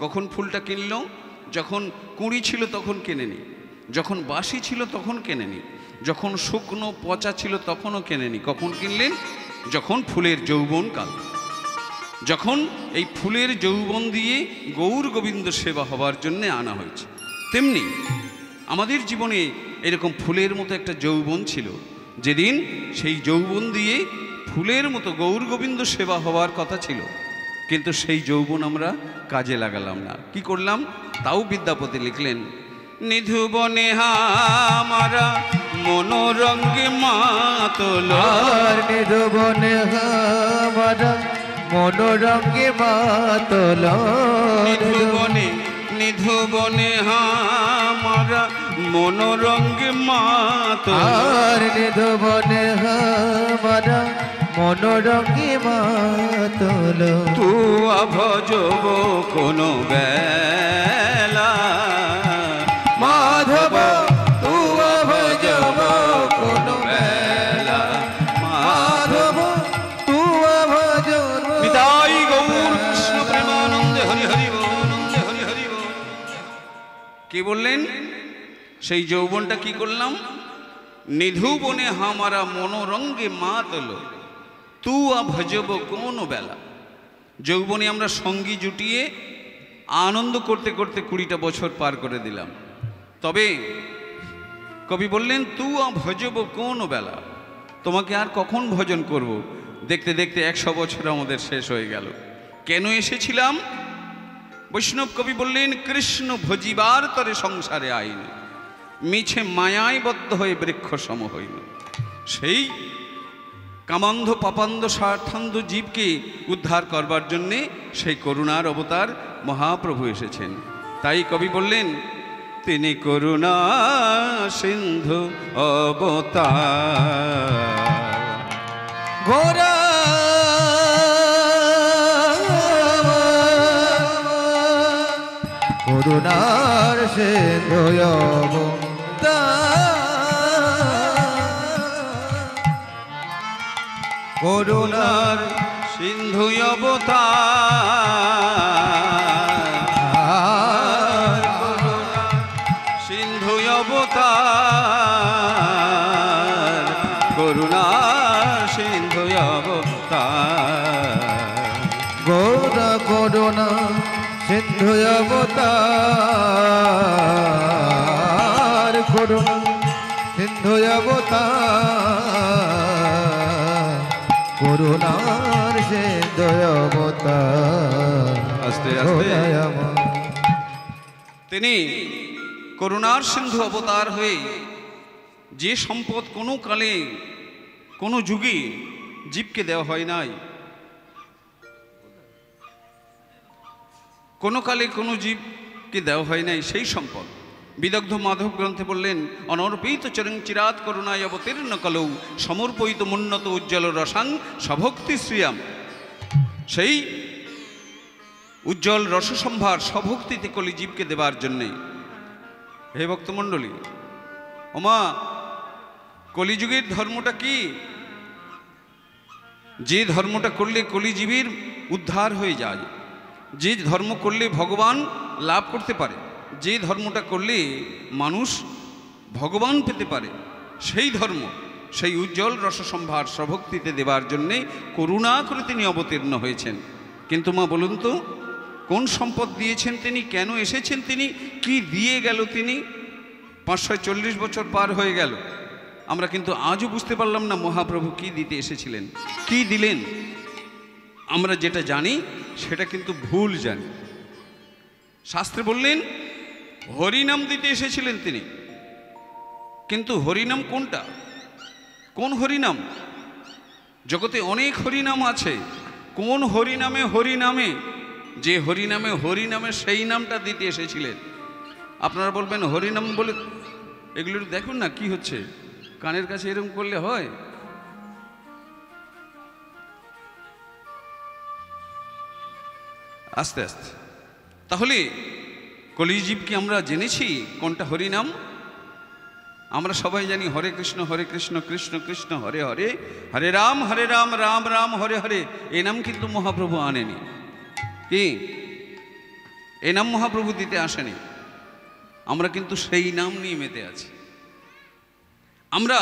কখন ফুলটা কিনল? যখন কুঁড়ি ছিল তখন কেনেনি, যখন বাসি ছিল তখন কেনেনি, যখন শুকনো পচা ছিল তখনও কেনেনি। কখন কিনলেন? যখন ফুলের যৌবন কাল, যখন এই ফুলের যৌবন দিয়ে গৌর গোবিন্দ সেবা হবার জন্যে আনা হয়েছে। তেমনি আমাদের জীবনে এরকম ফুলের মতো একটা যৌবন ছিল, যেদিন সেই যৌবন দিয়ে ফুলের মতো গৌর গোবিন্দ সেবা হওয়ার কথা ছিল, কিন্তু সেই যৌবন আমরা কাজে লাগালাম না। কি করলাম? তাও বিদ্যাপতি লিখলেন, নিধুবনে হামারা মনোরঙ্গে মাতল। নিধুবনে হামারা মনোরঙ্গে মাতল। নিধুবনে, নিধুবনে হামারা মনোরঙ্গে মাতল। নিধুবনে হামারা মনোরঙ্গে মাতল। তু ভজব কোনো বেলা। কে বললেন? সেই যৌবনটা কি করলাম? নিধু বনে হামারা মনোরঙ্গে মাতল, তু আ ভজব কোন বেলা। যৌবনে আমরা সঙ্গী জুটিয়ে আনন্দ করতে করতে 20টা বছর পার করে দিলাম। তবে কবি বললেন, তু আ ভজব কোন বেলা, তোমাকে আর কখন ভজন করব? দেখতে দেখতে 100 বছর আমাদের শেষ হয়ে গেল। কেন এসেছিলাম? বৈষ্ণব কবি বললেন, কৃষ্ণ ভজিবার তরে সংসারে আইন, মিছে মায়ায় বদ্ধ হয়ে বৃক্ষ সম হইল। সেই কামান্ধ পাপান্ধ স্বার্থান্ধ জীবকে উদ্ধার করবার জন্যে সেই করুণার অবতার মহাপ্রভু এসেছেন। তাই কবি বললেন, তিনি করুণা সিন্ধু অবতার। গোরা করুণার সিন্ধু করুণার সিন্ধু অবতার, সিন্ধু অবতার, করুণার সিন্ধু অবতার। গোরা করুণা সিন্ধু অবতার, করুণা সিন্ধু অবতার, করুণার সিন্ধু অবতার। আস্তে আস্তে তিনি করুণার সিন্ধু অবতার হয়ে যে সম্পদ কোনো কালে কোনো যুগে জীবকে দেওয়া হয় নাই, কোনো কালে কোনো জীবকে দেওয়া হয় নাই, সেই সম্পদ বিদগ্ধ মাধব গ্রন্থে বললেন, অনর্পিত চরং চিরাত করুণায় অবতীর্ণ কলৌ সমর্পিত মুন্নত উজ্জ্বল রসাং সভক্তি শ্রিয়াম। সেই উজ্জ্বল রসসম্ভার সভক্তিতে কলি জীবকে দেবার জন্যে। হে ভক্তমণ্ডলী, ওমা, কলিযুগের ধর্মটা কি? যে ধর্মটা করলে কলিজীবীর উদ্ধার হয়ে যায়, যে ধর্ম করলে ভগবান লাভ করতে পারে, যে ধর্মটা করলে মানুষ ভগবান পেতে পারে, সেই ধর্ম, সেই উজ্জ্বল রসসম্ভার সভক্তিতে দেবার জন্যে করুণা করে তিনি অবতীর্ণ হয়েছেন। কিন্তু মা বলুন তো, কোন সম্পদ দিয়েছেন তিনি? কেন এসেছেন তিনি? কি দিয়ে গেল তিনি? 540 বছর পার হয়ে গেল, আমরা কিন্তু আজও বুঝতে পারলাম না মহাপ্রভু কি দিতে এসেছিলেন, কি দিলেন। আমরা যেটা জানি সেটা কিন্তু ভুল জানি। শাস্ত্রে বললেন হরিনাম দিতে এসেছিলেন তিনি, কিন্তু হরিনাম কোনটা? কোন হরিনাম? জগতে অনেক হরিনাম আছে, কোন হরিনামে? হরিনামে, যে হরিনামে হরিনামে সেই নামটা দিতে এসেছিলেন। আপনারা বলবেন হরিনাম বলে এগুলো দেখুন না কি হচ্ছে, কানের কাছে এরকম করলে হয়? আস্তে আস্তে। তাহলে কলিজীবকে আমরা জেনেছি কোনটা হরিনাম। আমরা সবাই জানি হরে কৃষ্ণ কৃষ্ণ কৃষ্ণ হরে হরে, হরে রাম রাম রাম হরে হরে। এ নাম কিন্তু মহাপ্রভু আনেনি। কি এ নাম মহাপ্রভু দিতে আসেনি। আমরা কিন্তু সেই নাম নিয়ে মেতে আছি। আমরা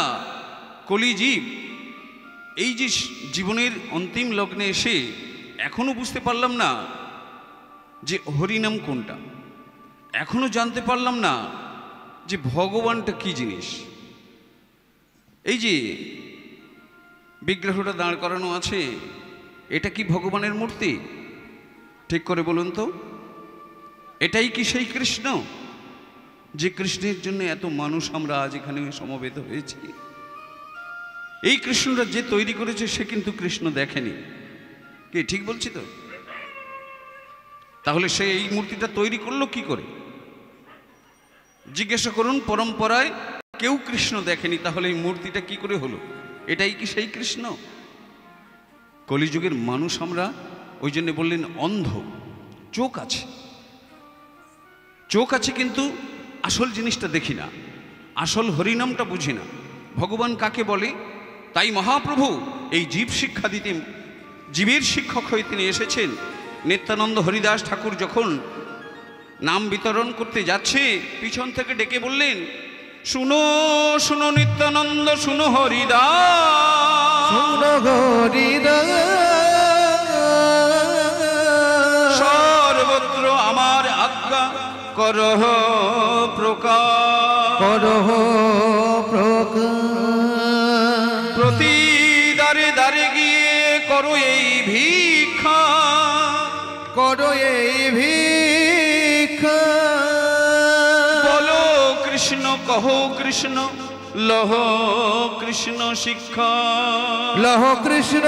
কলিজীব এই যে জীবনের অন্তিম লগ্নে এসে এখনো বুঝতে পারলাম না যে হরিনাম কোনটা, এখনো জানতে পারলাম না যে ভগবানটা কি জিনিস। এই যে বিগ্রহটা দাঁড় করানো আছে, এটা কি ভগবানের মূর্তি? ঠিক করে বলুন তো, এটাই কি সেই কৃষ্ণ যে কৃষ্ণের জন্য এত মানুষ আমরা আজ এখানে সমবেত হয়েছি? এই কৃষ্ণটা যে তৈরি করেছে সে কিন্তু কৃষ্ণ দেখেনি। কি ঠিক বলছি তো? তাহলে সে এই মূর্তিটা তৈরি করলো কি করে? জিজ্ঞাসা করুন, পরম্পরায় কেউ কৃষ্ণ দেখেনি, তাহলে এই মূর্তিটা কি করে হলো? এটাই কি সেই কৃষ্ণ? কলিযুগের মানুষ আমরা, ওই জন্য বললেন অন্ধ। চোখ আছে, চোখ আছে, কিন্তু আসল জিনিসটা দেখি না, আসল হরিনামটা বুঝি না, ভগবান কাকে বলে। তাই মহাপ্রভু এই জীব শিক্ষা দিতে, জীবের শিক্ষক হয়ে তিনি এসেছেন। নিত্যানন্দ হরিদাস ঠাকুর যখন নাম বিতরণ করতে যাচ্ছে, পিছন থেকে ডেকে বললেন, শুনো শুনো নিত্যানন্দ, শুনো হরিদাস, শুনো হরিদাস, সর্বত্র আমার আজ্ঞা করহ প্রকাশ, করহ প্রকাশ, প্রতি দ্বারে দ্বারে গিয়ে করো এই ভিক্ষা, করো এই ভিক্ষা। বলো কৃষ্ণ, কহো কৃষ্ণ, লহ কৃষ্ণ শিক্ষা, লহ কৃষ্ণ,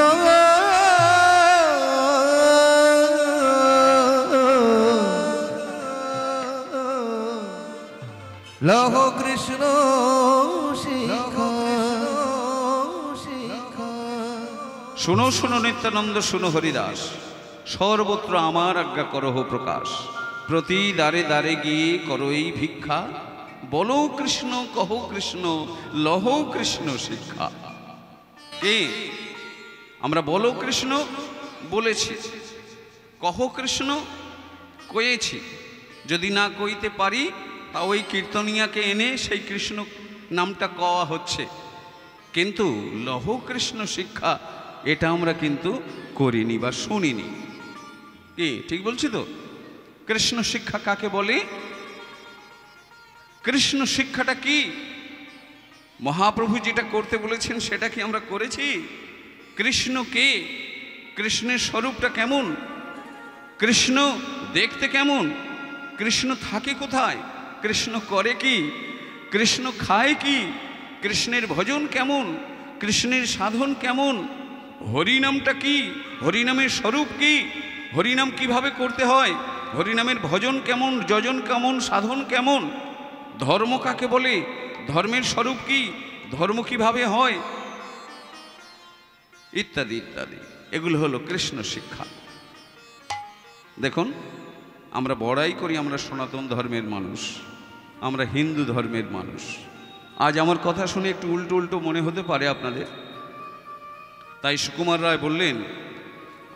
লহ কৃষ্ণ শিক্ষা, শিক্ষা। শুনো শুনো নিত্যানন্দ, শুনো হরিদাস, সর্বত্র আমার আজ্ঞা করহ প্রকাশ, প্রতি দ্বারে দ্বারে গিয়ে করো এই ভিক্ষা, বলো কৃষ্ণ, কহো কৃষ্ণ, লহ কৃষ্ণ শিক্ষা। কে আমরা? বলো কৃষ্ণ বলেছি, কহো কৃষ্ণ কয়েছি, যদি না কইতে পারি তা ওই কীর্তনিয়াকে এনে সেই কৃষ্ণ নামটা কওয়া হচ্ছে, কিন্তু লহ কৃষ্ণ শিক্ষা এটা আমরা কিন্তু করিনি বা শুনিনি। কি ঠিক বলছি তো? কৃষ্ণ শিক্ষা কাকে বলে? কৃষ্ণ শিক্ষাটা কি? মহাপ্রভু যেটা করতে বলেছেন সেটা কি আমরা করেছি? কৃষ্ণ কে? কৃষ্ণের স্বরূপটা কেমন? কৃষ্ণ দেখতে কেমন? কৃষ্ণ থাকে কোথায়? কৃষ্ণ করে কি? কৃষ্ণ খায় কি? কৃষ্ণের ভজন কেমন? কৃষ্ণের সাধন কেমন? হরিনামটা কি? হরিনামের স্বরূপ কি? হরিনাম কিভাবে করতে হয়? হরিনামের ভজন কেমন, যজন কেমন, সাধন কেমন? ধর্ম কাকে বলে? ধর্মের স্বরূপ কি? ধর্ম কিভাবে হয়? ইত্যাদি ইত্যাদি, এগুলো হলো কৃষ্ণ শিক্ষা। দেখুন, আমরা বড়াই করি আমরা সনাতন ধর্মের মানুষ, আমরা হিন্দু ধর্মের মানুষ। আজ আমার কথা শুনে একটু উল্টো উল্টো মনে হতে পারে আপনাদের, তাই সুকুমার রায় বললেন,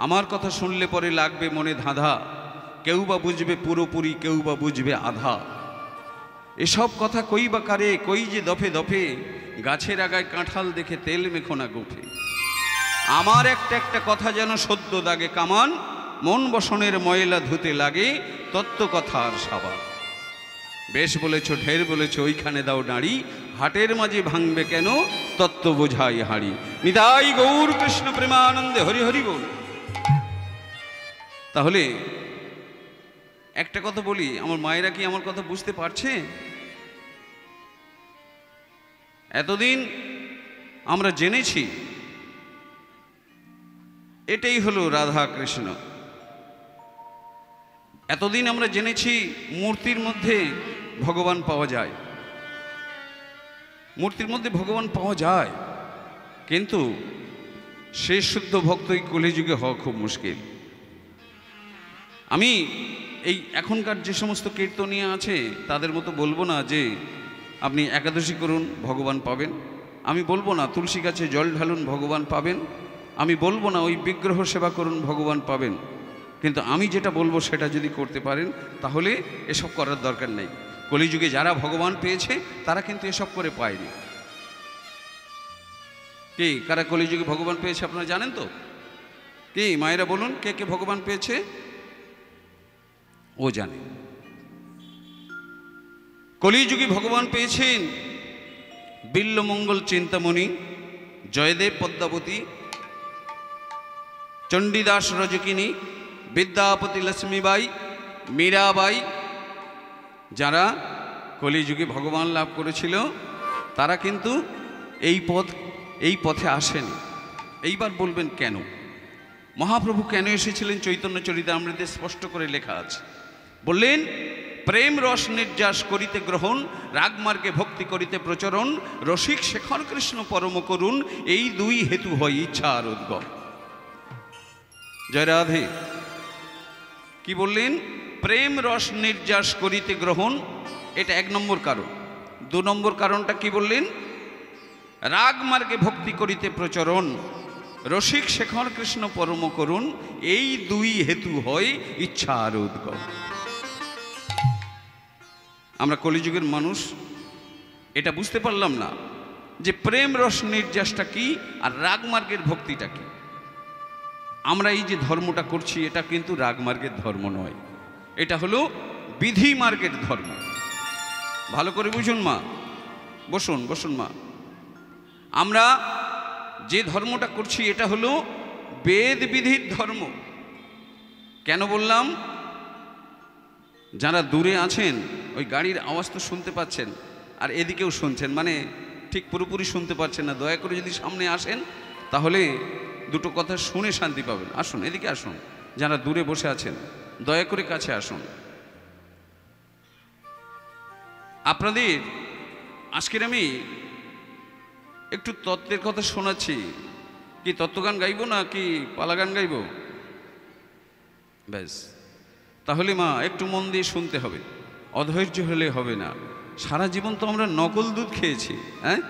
আমার কথা শুনলে পরে লাগবে মনে ধাঁধা, কেউ বা বুঝবে পুরোপুরি, কেউ বা বুঝবে আধা। এসব কথা কই বা কারে, কই যে দফে দফে, গাছের আগায় কাঁঠাল দেখে তেল মেখো না গোফে। আমার একটা একটা কথা যেন সদ্য দাগে কামান, মন বসনের ময়লা ধুতে লাগে তত্ত্ব কথার সাবান। বেশ বলেছ, ঢের বলেছ, ওইখানে দাও নাড়ি, হাটের মাঝে ভাঙবে কেন তত্ত্ব বোঝাই হাড়ি। নিতাই গৌর কৃষ্ণ প্রেমানন্দে হরি হরি বল। তাহলে একটা কথা বলি, আমার মায়েরা কি আমার কথা বুঝতে পারছে? এতদিন আমরা জেনেছি এটাই হলো রাধা কৃষ্ণ। এতদিন আমরা জেনেছি মূর্তির মধ্যে ভগবান পাওয়া যায়, মূর্তির মধ্যে ভগবান পাওয়া যায়, কিন্তু সে শুদ্ধ ভক্তই কলিযুগে হওয়া খুব মুশকিল। আমি এই এখনকার যে সমস্ত কীর্তনীয় আছে তাদের মতো বলবো না যে আপনি একাদশী করুন ভগবান পাবেন, আমি বলবো না তুলসী গাছে জল ঢালুন ভগবান পাবেন, আমি বলবো না ওই বিগ্রহ সেবা করুন ভগবান পাবেন, কিন্তু আমি যেটা বলবো সেটা যদি করতে পারেন তাহলে এসব করার দরকার নেই। কলিযুগে যারা ভগবান পেয়েছে তারা কিন্তু এসব করে পায়নি। কি কারা কলিযুগে ভগবান পেয়েছে আপনারা জানেন তো? কি মায়েরা বলুন, কে কে ভগবান পেয়েছে? ও জানে। কলিযুগে ভগবান পেয়েছেন বিল্লমঙ্গল চিন্তামণি, জয়দেব পদ্মাবতী, চণ্ডীদাস রজকিনী, বিদ্যাপতি লক্ষ্মীবাই, মীরাবাই। যারা কলিযুগে ভগবান লাভ করেছিল তারা কিন্তু এই পথে আসেনি। এইবার বলবেন কেন? মহাপ্রভু কেন এসেছিলেন? চৈতন্য চরিতামৃতে স্পষ্ট করে লেখা আছে। বললেন, প্রেম রস নির্যাস করিতে গ্রহণ, রাগমার্গে ভক্তি করিতে প্রচরণ, রসিক শেখর কৃষ্ণ পরম করুণ, এই দুই হেতু হয় ইচ্ছা আর উদ্গম। জয় রাধে। কি বললেন? প্রেম রস নির্যাস করিতে গ্রহণ, এটা 1 নম্বর কারণ। 2 নম্বর কারণটা কি বললেন? রাগ মার্গে ভক্তি করিতে প্রচরণ, রসিক শেখর কৃষ্ণ পরম করুণ, এই দুই হেতু হয় ইচ্ছা আর উদ্গম। আমরা কলিযুগের মানুষ এটা বুঝতে পারলাম না যে প্রেম রস নির্যাসটা কি আর রাগমার্গের ভক্তিটা কি। আমরা এই যে ধর্মটা করছি এটা কিন্তু রাগমার্গের ধর্ম নয়, এটা হলো বিধি মার্গের ধর্ম। ভালো করে বুঝুন মা, বসুন বসুন মা। আমরা যে ধর্মটা করছি এটা হলো বেদ বিধির ধর্ম। কেন বললাম? যারা দূরে আছেন ওই গাড়ির আওয়াজ তো শুনতে পাচ্ছেন, আর এদিকেও শুনছেন, মানে ঠিক পুরোপুরি শুনতে পাচ্ছেন না। দয়া করে যদি সামনে আসেন তাহলে দুটো কথা শুনে শান্তি পাবেন। আসুন, এদিকে আসুন। যারা দূরে বসে আছেন দয়া করে কাছে আসুন। আপনাদের আজকের আমি একটু তত্ত্বের কথা শোনাচ্ছি। কি তত্ত্বগান গাইব না কি পালাগান গাইব? ব্যাস, তাহলে মা একটু মন দিয়ে শুনতে হবে, অধৈর্য হলে হবে না। সারা জীবন তো আমরা নকল দুধ খেয়েছি। হ্যাঁ,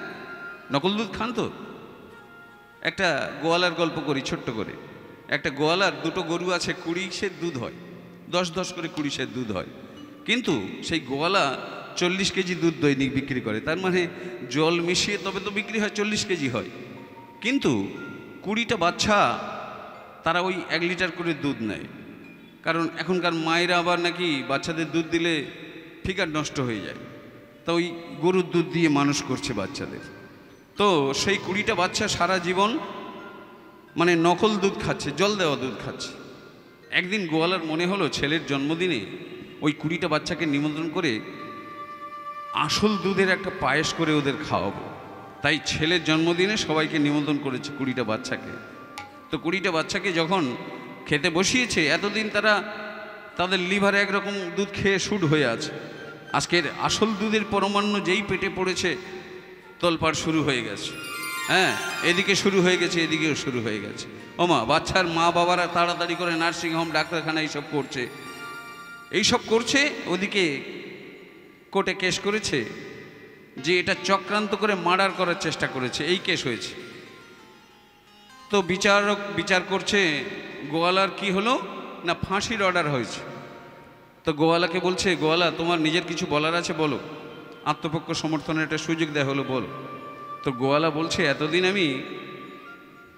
নকল দুধ খান তো? একটা গোয়ালার গল্প করি ছোট্ট করে। একটা গোয়ালার দুটো গরু আছে, 20 সের দুধ হয়, 10 করে 20 সের দুধ হয়। কিন্তু সেই গোয়ালা 40 কেজি দুধ দৈনিক বিক্রি করে। তার মানে জল মিশিয়ে তবে তো বিক্রি হয় 40 কেজি হয়। কিন্তু 20টা বাচ্চা তারা ওই 1 লিটার করে দুধ নেয়। কারণ এখনকার মায়েরা আবার নাকি বাচ্চাদের দুধ দিলে ফিগার নষ্ট হয়ে যায়, তা ওই গরুর দুধ দিয়ে মানুষ করছে বাচ্চাদের। তো সেই 20টা বাচ্চা সারা জীবন মানে নকল দুধ খাচ্ছে, জল দেওয়া দুধ খাচ্ছে। একদিন গোয়ালার মনে হলো ছেলের জন্মদিনে ওই 20টা বাচ্চাকে নিমন্ত্রণ করে আসল দুধের একটা পায়েস করে ওদের খাওয়াবো। তাই ছেলের জন্মদিনে সবাইকে নিমন্ত্রণ করেছে 20টা বাচ্চাকে। তো 20টা বাচ্চাকে যখন খেতে বসিয়েছে, এতদিন তারা তাদের লিভারে একরকম দুধ খেয়ে শুট হয়ে আছে। আজকের আসল দুধের পরমাণু যেই পেটে পড়েছে তোলপাড় শুরু হয়ে গেছে। হ্যাঁ, এদিকে শুরু হয়ে গেছে, এদিকেও শুরু হয়ে গেছে। ওমা, বাচ্চার মা বাবারা তাড়াতাড়ি করে নার্সিংহোম, ডাক্তারখানা এইসব করছে। ওদিকে কোর্টে কেস করেছে যে এটা চক্রান্ত করে মার্ডার করার চেষ্টা করেছে, এই কেস হয়েছে। তো বিচারক বিচার করছে, গোয়ালার কি হলো না, ফাঁসির অর্ডার হয়েছে। তো গোয়ালাকে বলছে, গোয়ালা তোমার নিজের কিছু বলার আছে বলো, আত্মপক্ষ সমর্থনের একটা সুযোগ দেওয়া হলো, বলো। তো গোয়ালা বলছে, এতদিন আমি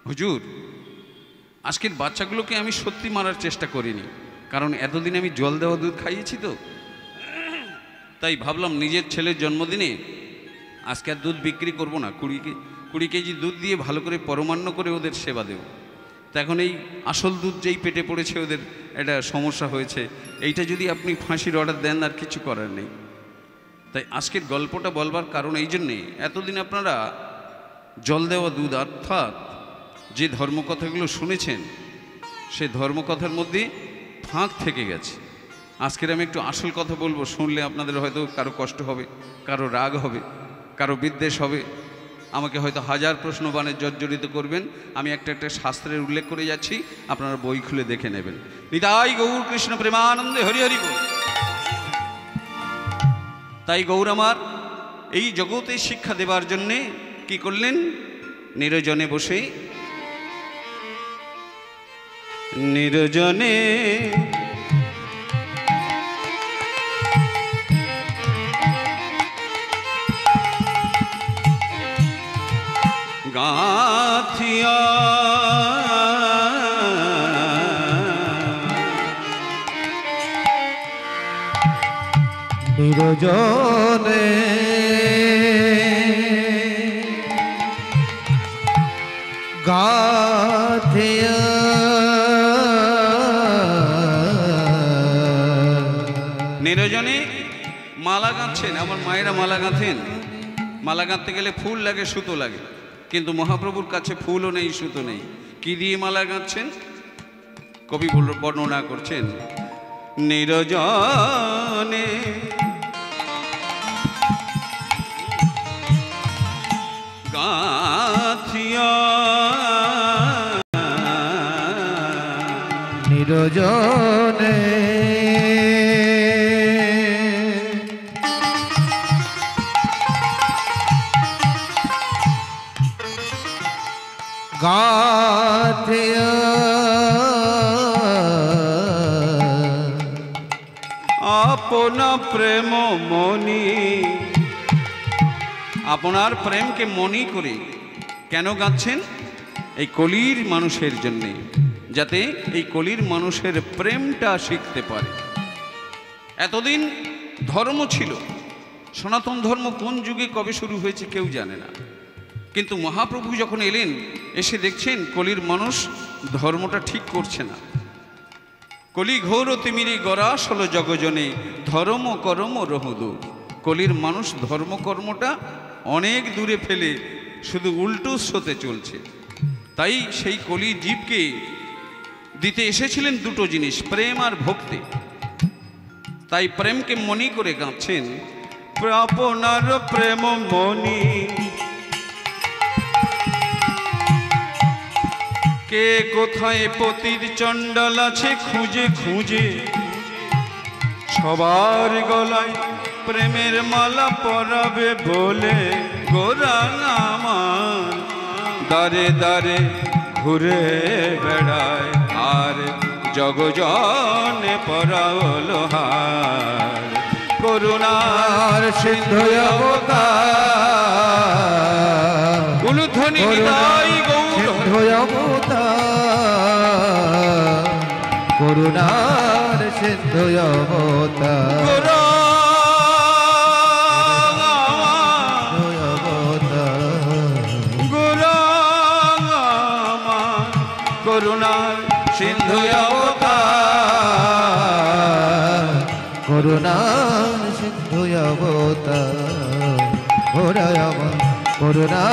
হুজুর আজকের বাচ্চাগুলোকে আমি সত্যি মারার চেষ্টা করিনি, কারণ এতদিন আমি জল দেওয়া দুধ খাইয়েছি, তো তাই ভাবলাম নিজের ছেলের জন্মদিনে আজকে আর দুধ বিক্রি করব না, 20 কেজি দুধ দিয়ে ভালো করে পরমান্ন করে ওদের সেবা দেব। তো এখন এই আসল দুধ যেই পেটে পড়েছে ওদের একটা সমস্যা হয়েছে, এইটা যদি আপনি ফাঁসির অর্ডার দেন আর কিছু করার নেই। তাই আজকের গল্পটা বলবার কারণ এই জন্যে, এতদিন আপনারা জল দেওয়া দুধ অর্থাৎ যে ধর্মকথাগুলো শুনেছেন সে ধর্মকথার মধ্যে ফাঁক থেকে গেছে। আজকের আমি একটু আসল কথা বলবো, শুনলে আপনাদের হয়তো কারো কষ্ট হবে, কারো রাগ হবে, কারো বিদ্বেষ হবে, আমাকে হয়তো 1000 প্রশ্নবাণে জর্জরিত করবেন। আমি একটা শাস্ত্রের উল্লেখ করে যাচ্ছি, আপনারা বই খুলে দেখে নেবেন। নিতাই গৌর কৃষ্ণ প্রেমানন্দে হরি হরি বল। তাই গৌর আমার এই জগতে শিক্ষা দেবার জন্যে কি করলেন? নিরজনে বসে, নিরজনে গাথিয়া নিরজনে গাথিয়া নিরজনে মালা গাঁথছেন। আমার মায়েরা মালা গাঁথেন। মালা গাঁথতে গেলে ফুল লাগে, সুতো লাগে, কিন্তু মহাপ্রভুর কাছে ফুলও নেই, সুতো নেই। কি দিয়ে মালা গাঁথছেন? কবি বর্ণনা করছেন, নিরজনে গাথিয়া নিরজনে গাথিয়া আপন আপনা প্রেম মনি, আপনার প্রেমকে মনি করে কেন গাচ্ছেন? এই কলির মানুষের জন্যে, যাতে এই কলির মানুষের প্রেমটা শিখতে পারে। এতদিন ধর্ম ছিল, সনাতন ধর্ম কোন যুগে কবে শুরু হয়েছে কেউ জানে না, কিন্তু মহাপ্রভু যখন এলেন, এসে দেখছেন কলির মানুষ ধর্মটা ঠিক করছে না। কলি ঘোর তিমিরে গরাস হলো জগজনে, ধর্ম কর্ম রহুদূর। কলির মানুষ ধর্মকর্মটা অনেক দূরে ফেলে শুধু উল্টো স্রোতে চলছে। তাই সেই কলি জীবকে দিতে এসেছিলেন দুটো জিনিস, প্রেম আর ভক্তি। তাই প্রেমকে মনি করে গাচ্ছেন, আপনার প্রেম মনি, কে কোথায় পতির চণ্ডাল আছে খুঁজে খুঁজে, সবার গলায় প্রেমের মালা পরাবে বলে, গোরাং আমার দারে দারে ঘুরে বেড়ায়, আর জগজনে পরালো হার, করুণার সিন্ধু অবতার, উলুধ্বনি নিতাই গৌর অবতার, করুণার সিন্ধু অবতার, করুণার সিন্ধু অবতার, করুণার সিন্ধু অবতার, করুণা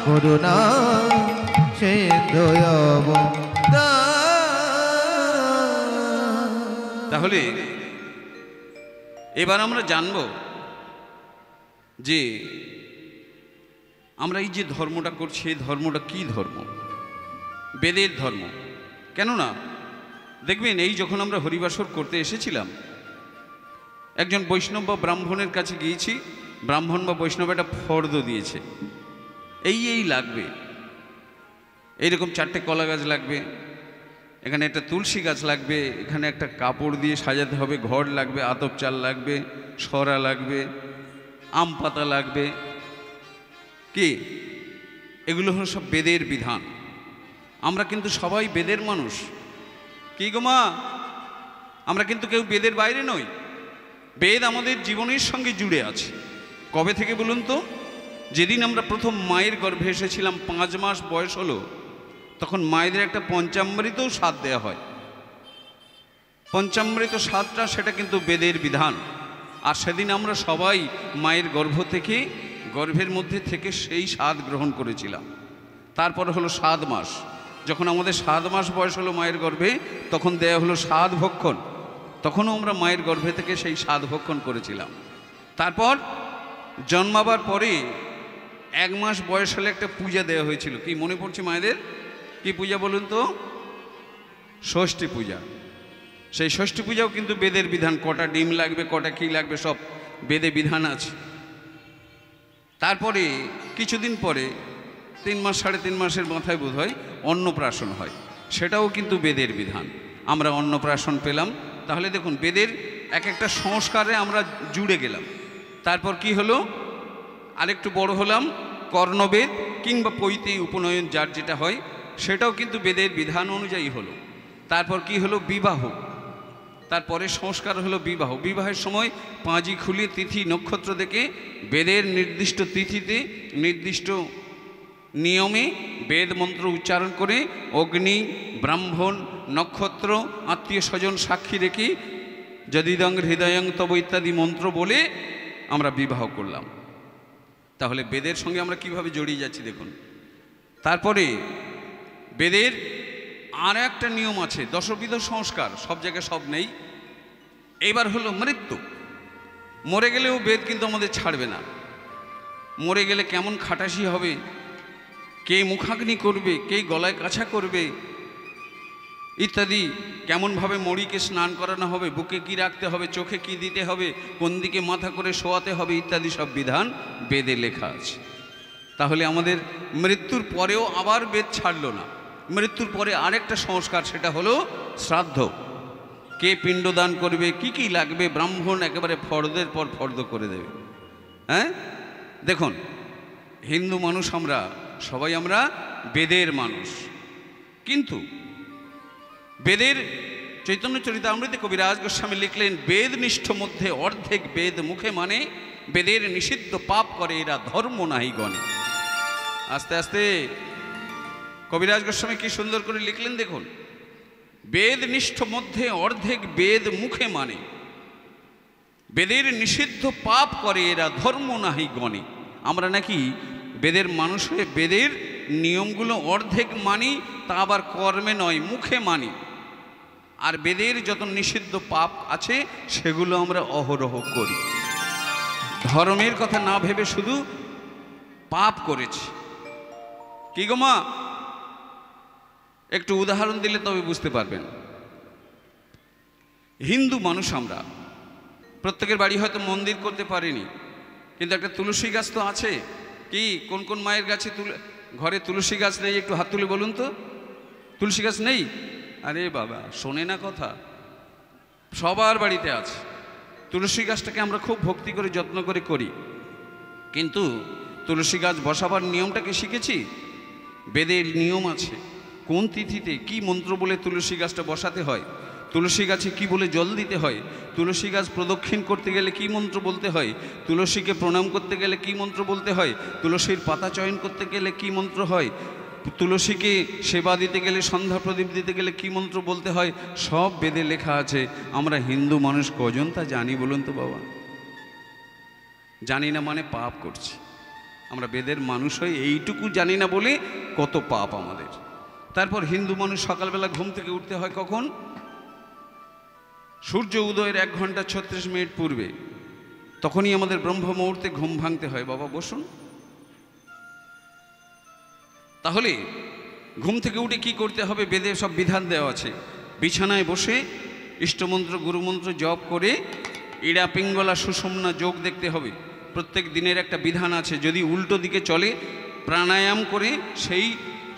করুণা সিন্ধু অবতার। তাহলে এবার আমরা জানব যে আমরা এই যে ধর্মটা করছি, এই ধর্মটা কি ধর্ম? বেদের ধর্ম। কেননা দেখবেন, এই যখন আমরা হরিবাসর করতে এসেছিলাম, একজন বৈষ্ণব বা ব্রাহ্মণের কাছে গিয়েছি, ব্রাহ্মণ বা বৈষ্ণব একটা ফর্দ দিয়েছে, এই লাগবে, এইরকম 4টে কলা গাছ লাগবে, এখানে একটা তুলসী গাছ লাগবে, এখানে একটা কাপড় দিয়ে সাজাতে হবে, ঘর লাগবে, আতপ চাল লাগবে, সরা লাগবে, আম পাতা লাগবে। কি এগুলো হলো সব বেদের বিধান। আমরা কিন্তু সবাই বেদের মানুষ। কি গো মা, আমরা কিন্তু কেউ বেদের বাইরে নই। বেদ আমাদের জীবনের সঙ্গে জুড়ে আছে। কবে থেকে বলুন তো? যেদিন আমরা প্রথম মায়ের গর্ভে এসেছিলাম, 5 মাস বয়স হলো, তখন মায়েদের একটা পঞ্চামৃতও স্বাদ দেওয়া হয়। পঞ্চামৃত স্বাদটা সেটা কিন্তু বেদের বিধান। আর সেদিন আমরা সবাই মায়ের গর্ভের মধ্যে থেকে সেই স্বাদ গ্রহণ করেছিলাম। তারপরে হলো 7 মাস, যখন আমাদের 7 মাস বয়স হলো মায়ের গর্ভে, তখন দেয়া হলো স্বাদ ভক্ষণ। তখনও আমরা মায়ের গর্ভে থেকে সেই স্বাদ ভক্ষণ করেছিলাম। তারপর জন্মাবার পরে 1 মাস বয়স হলে একটা পূজা দেওয়া হয়েছিল। কি মনে পড়ছে মায়েদের? কি পূজা বলুন তো? ষষ্ঠী পূজা। সেই ষষ্ঠী পূজাও কিন্তু বেদের বিধান। কটা ডিম লাগবে, কটা কি লাগবে, সব বেদে বিধান আছে। তারপরে কিছুদিন পরে 3 মাস 3.5 মাসের মাথায় বোধ হয় অন্নপ্রাশন হয়, সেটাও কিন্তু বেদের বিধান। আমরা অন্নপ্রাশন পেলাম। তাহলে দেখুন, বেদের এক একটা সংস্কারে আমরা জুড়ে গেলাম। তারপর কি হলো, আরেকটু বড় হলাম, কর্ণবেদ কিংবা পৈতে উপনয়ন যার যেটা হয়, সেটাও কিন্তু বেদের বিধান অনুযায়ী হলো। তারপর কি হলো, বিবাহ। তারপরে সংস্কার হলো বিবাহ। বিবাহের সময় পাঁজি খুলে তিথি নক্ষত্র দেখে বেদের নির্দিষ্ট তিথিতে নির্দিষ্ট নিয়মে বেদ মন্ত্র উচ্চারণ করে অগ্নি, ব্রাহ্মণ, নক্ষত্র, আত্মীয় স্বজন সাক্ষী রেখে যদিদং হৃদয়ং তব ইত্যাদি মন্ত্র বলে আমরা বিবাহ করলাম। তাহলে বেদের সঙ্গে আমরা কিভাবে জড়িয়ে যাচ্ছি দেখুন। তারপরে বেদের আর একটা নিয়ম আছে, দশবিধ সংস্কার। সব জায়গায় সব নেই। এইবার হলো মৃত্যু। মরে গেলেও বেদ কিন্তু আমাদের ছাড়বে না। মরে গেলে কেমন খাটাসি হবে, কে মুখাগ্নি করবে, কে গলায় কাছা করবে ইত্যাদি, কেমনভাবে মরিকে স্নান করানো হবে, বুকে কি রাখতে হবে, চোখে কি দিতে হবে, কোন দিকে মাথা করে শোয়াতে হবে ইত্যাদি সব বিধান বেদে লেখা আছে। তাহলে আমাদের মৃত্যুর পরেও আবার বেদ ছাড়লো না। মৃত্যুর পরে আরেকটা সংস্কার, সেটা হলো শ্রাদ্ধ। কে পিণ্ডদান করবে, কি কি লাগবে, ব্রাহ্মণ একেবারে ফর্দের পর ফর্দ করে দেবে। হ্যাঁ, দেখুন হিন্দু মানুষ আমরা সবাই, আমরা বেদের মানুষ, কিন্তু বেদের চৈতন্য চরিতামৃতে কবিরাজ গোস্বামী লিখলেন, বেদনিষ্ঠ মধ্যে অর্ধেক বেদ মুখে মানে, বেদের নিষিদ্ধ পাপ করে এরা ধর্ম নাহি গণে। আস্তে আস্তে কবিরাজ গোস্বামী কি সুন্দর করে লিখলেন দেখুন, বেদনিষ্ঠ মধ্যে অর্ধেক বেদ মুখে মানে, বেদের নিষিদ্ধ পাপ করে এরা ধর্ম নাহি গণে। আমরা নাকি বেদের মানুষ হয়ে বেদের নিয়মগুলো অর্ধেক মানি, তা আবার কর্মে নয়, মুখে মানি। আর বেদের যত নিষিদ্ধ পাপ আছে সেগুলো আমরা অহরহ করি। ধর্মের কথা না ভেবে শুধু পাপ করেছি। কি গো মা, একটু উদাহরণ দিলে তবে বুঝতে পারবেন। হিন্দু মানুষ আমরা, প্রত্যেকের বাড়ি হয়তো মন্দির করতে পারেনি, কিন্তু একটা তুলসী গাছ তো আছে। কি কোন কোন মায়ের গাছে ঘরে তুলসী গাছ নেই? একটু হাত তুলে বলুন তো, তুলসী গাছ নেই? আরে বাবা, শোনে না কথা, সবার বাড়িতে আছে। তুলসী গাছটাকে আমরা খুব ভক্তি করে যত্ন করে করি, কিন্তু তুলসী গাছ বসাবার নিয়মটাকে শিখেছি। বেদের নিয়ম আছে, কোন তিথিতে কি মন্ত্র বলে তুলসী গাছটা বসাতে হয়, তুলসী গাছে কি বলে জল দিতে হয়, তুলসী গাছ প্রদক্ষিণ করতে গেলে কি মন্ত্র বলতে হয়, তুলসীকে প্রণাম করতে গেলে কি মন্ত্র বলতে হয়, তুলসীর পাতা চয়ন করতে গেলে কি মন্ত্র হয়, তুলসীকে সেবা দিতে গেলে, সন্ধ্যা প্রদীপ দিতে গেলে কি মন্ত্র বলতে হয়, সব বেদে লেখা আছে। আমরা হিন্দু মানুষ কজন তা জানি বলুন তো বাবা? জানি না মানে পাপ করছি। আমরা বেদের মানুষ হয়ে এইটুকু জানি না বলে কত পাপ আমাদের। তারপর হিন্দু মানুষ সকালবেলা ঘুম থেকে উঠতে হয় কখন? সূর্য উদয়ের 1 ঘন্টা 36 মিনিট পূর্বে, তখনই আমাদের ব্রহ্ম মুহূর্তে ঘুম ভাঙতে হয়। বাবা বসুন। তাহলে ঘুম থেকে উঠে কি করতে হবে? বেদে সব বিধান দেওয়া আছে। বিছানায় বসে ইষ্টমন্ত্র গুরুমন্ত্র জপ করে ইড়া পিঙ্গলা সুষুম্না যোগ দেখতে হবে। প্রত্যেক দিনের একটা বিধান আছে। যদি উল্টো দিকে চলে প্রাণায়াম করে সেই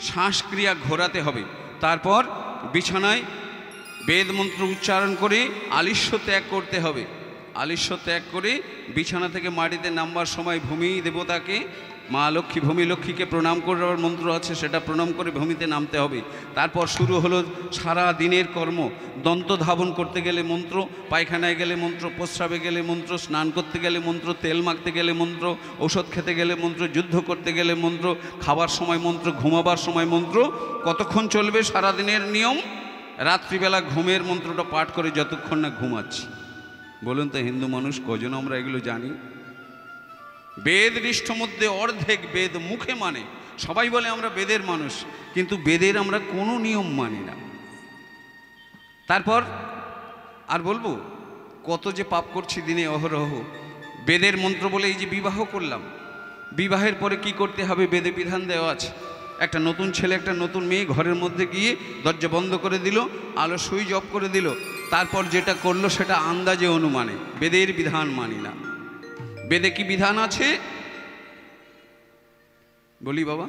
শ্বাসক্রিয়া ঘোরাতে হবে। তারপর বিছানায় বেদ মন্ত্র উচ্চারণ করে আলিস্য ত্যাগ করতে হবে। আলিস্য ত্যাগ করে বিছানা থেকে মাটিতে নামবার সময় ভূমি দেবতাকে, মা লক্ষ্মী, ভূমি লক্ষ্মীকে প্রণাম করার মন্ত্র আছে, সেটা প্রণাম করে ভূমিতে নামতে হবে। তারপর শুরু হলো সারা দিনের কর্ম। দন্ত ধাবন করতে গেলে মন্ত্র, পায়খানায় গেলে মন্ত্র, প্রস্রাবে গেলে মন্ত্র, স্নান করতে গেলে মন্ত্র, তেল মাখতে গেলে মন্ত্র, ঔষধ খেতে গেলে মন্ত্র, যুদ্ধ করতে গেলে মন্ত্র, খাবার সময় মন্ত্র, ঘুমাবার সময় মন্ত্র। কতক্ষণ চলবে সারা দিনের নিয়ম? রাত্রিবেলা ঘুমের মন্ত্রটা পাঠ করে যতক্ষণ না ঘুমাচ্ছি। বলুন তো হিন্দু মানুষ কজন আমরা এগুলো জানি? বেদ নিষ্ঠ মধ্যে অর্ধেক বেদ মুখে মানে। সবাই বলে আমরা বেদের মানুষ, কিন্তু বেদের আমরা কোনো নিয়ম মানি না। তারপর আর বলবো কত যে পাপ করছি দিনে অহরহ। বেদের মন্ত্র বলে এই যে বিবাহ করলাম, বিবাহের পরে কি করতে হবে বেদে বিধান দেওয়া আছে। একটা নতুন ছেলে একটা নতুন মেয়ে ঘরের মধ্যে গিয়ে দরজা বন্ধ করে দিল, আলো সুইচ অফ করে দিল, তারপর যেটা করলো সেটা আন্দাজে অনুমানে, বেদের বিধান মানি না। বেদে কি বিধান আছে বলি বাবা?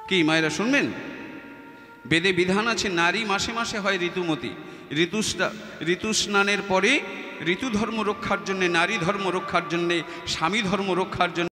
কি মায়েরা শুনবেন? বেদে বিধান আছে নারী মাসে মাসে হয় ঋতুমতী। ঋতু স্নানের পরে ঋতু ধর্ম রক্ষার জন্যে, নারী ধর্ম রক্ষার জন্যে, স্বামী ধর্ম রক্ষার জন্য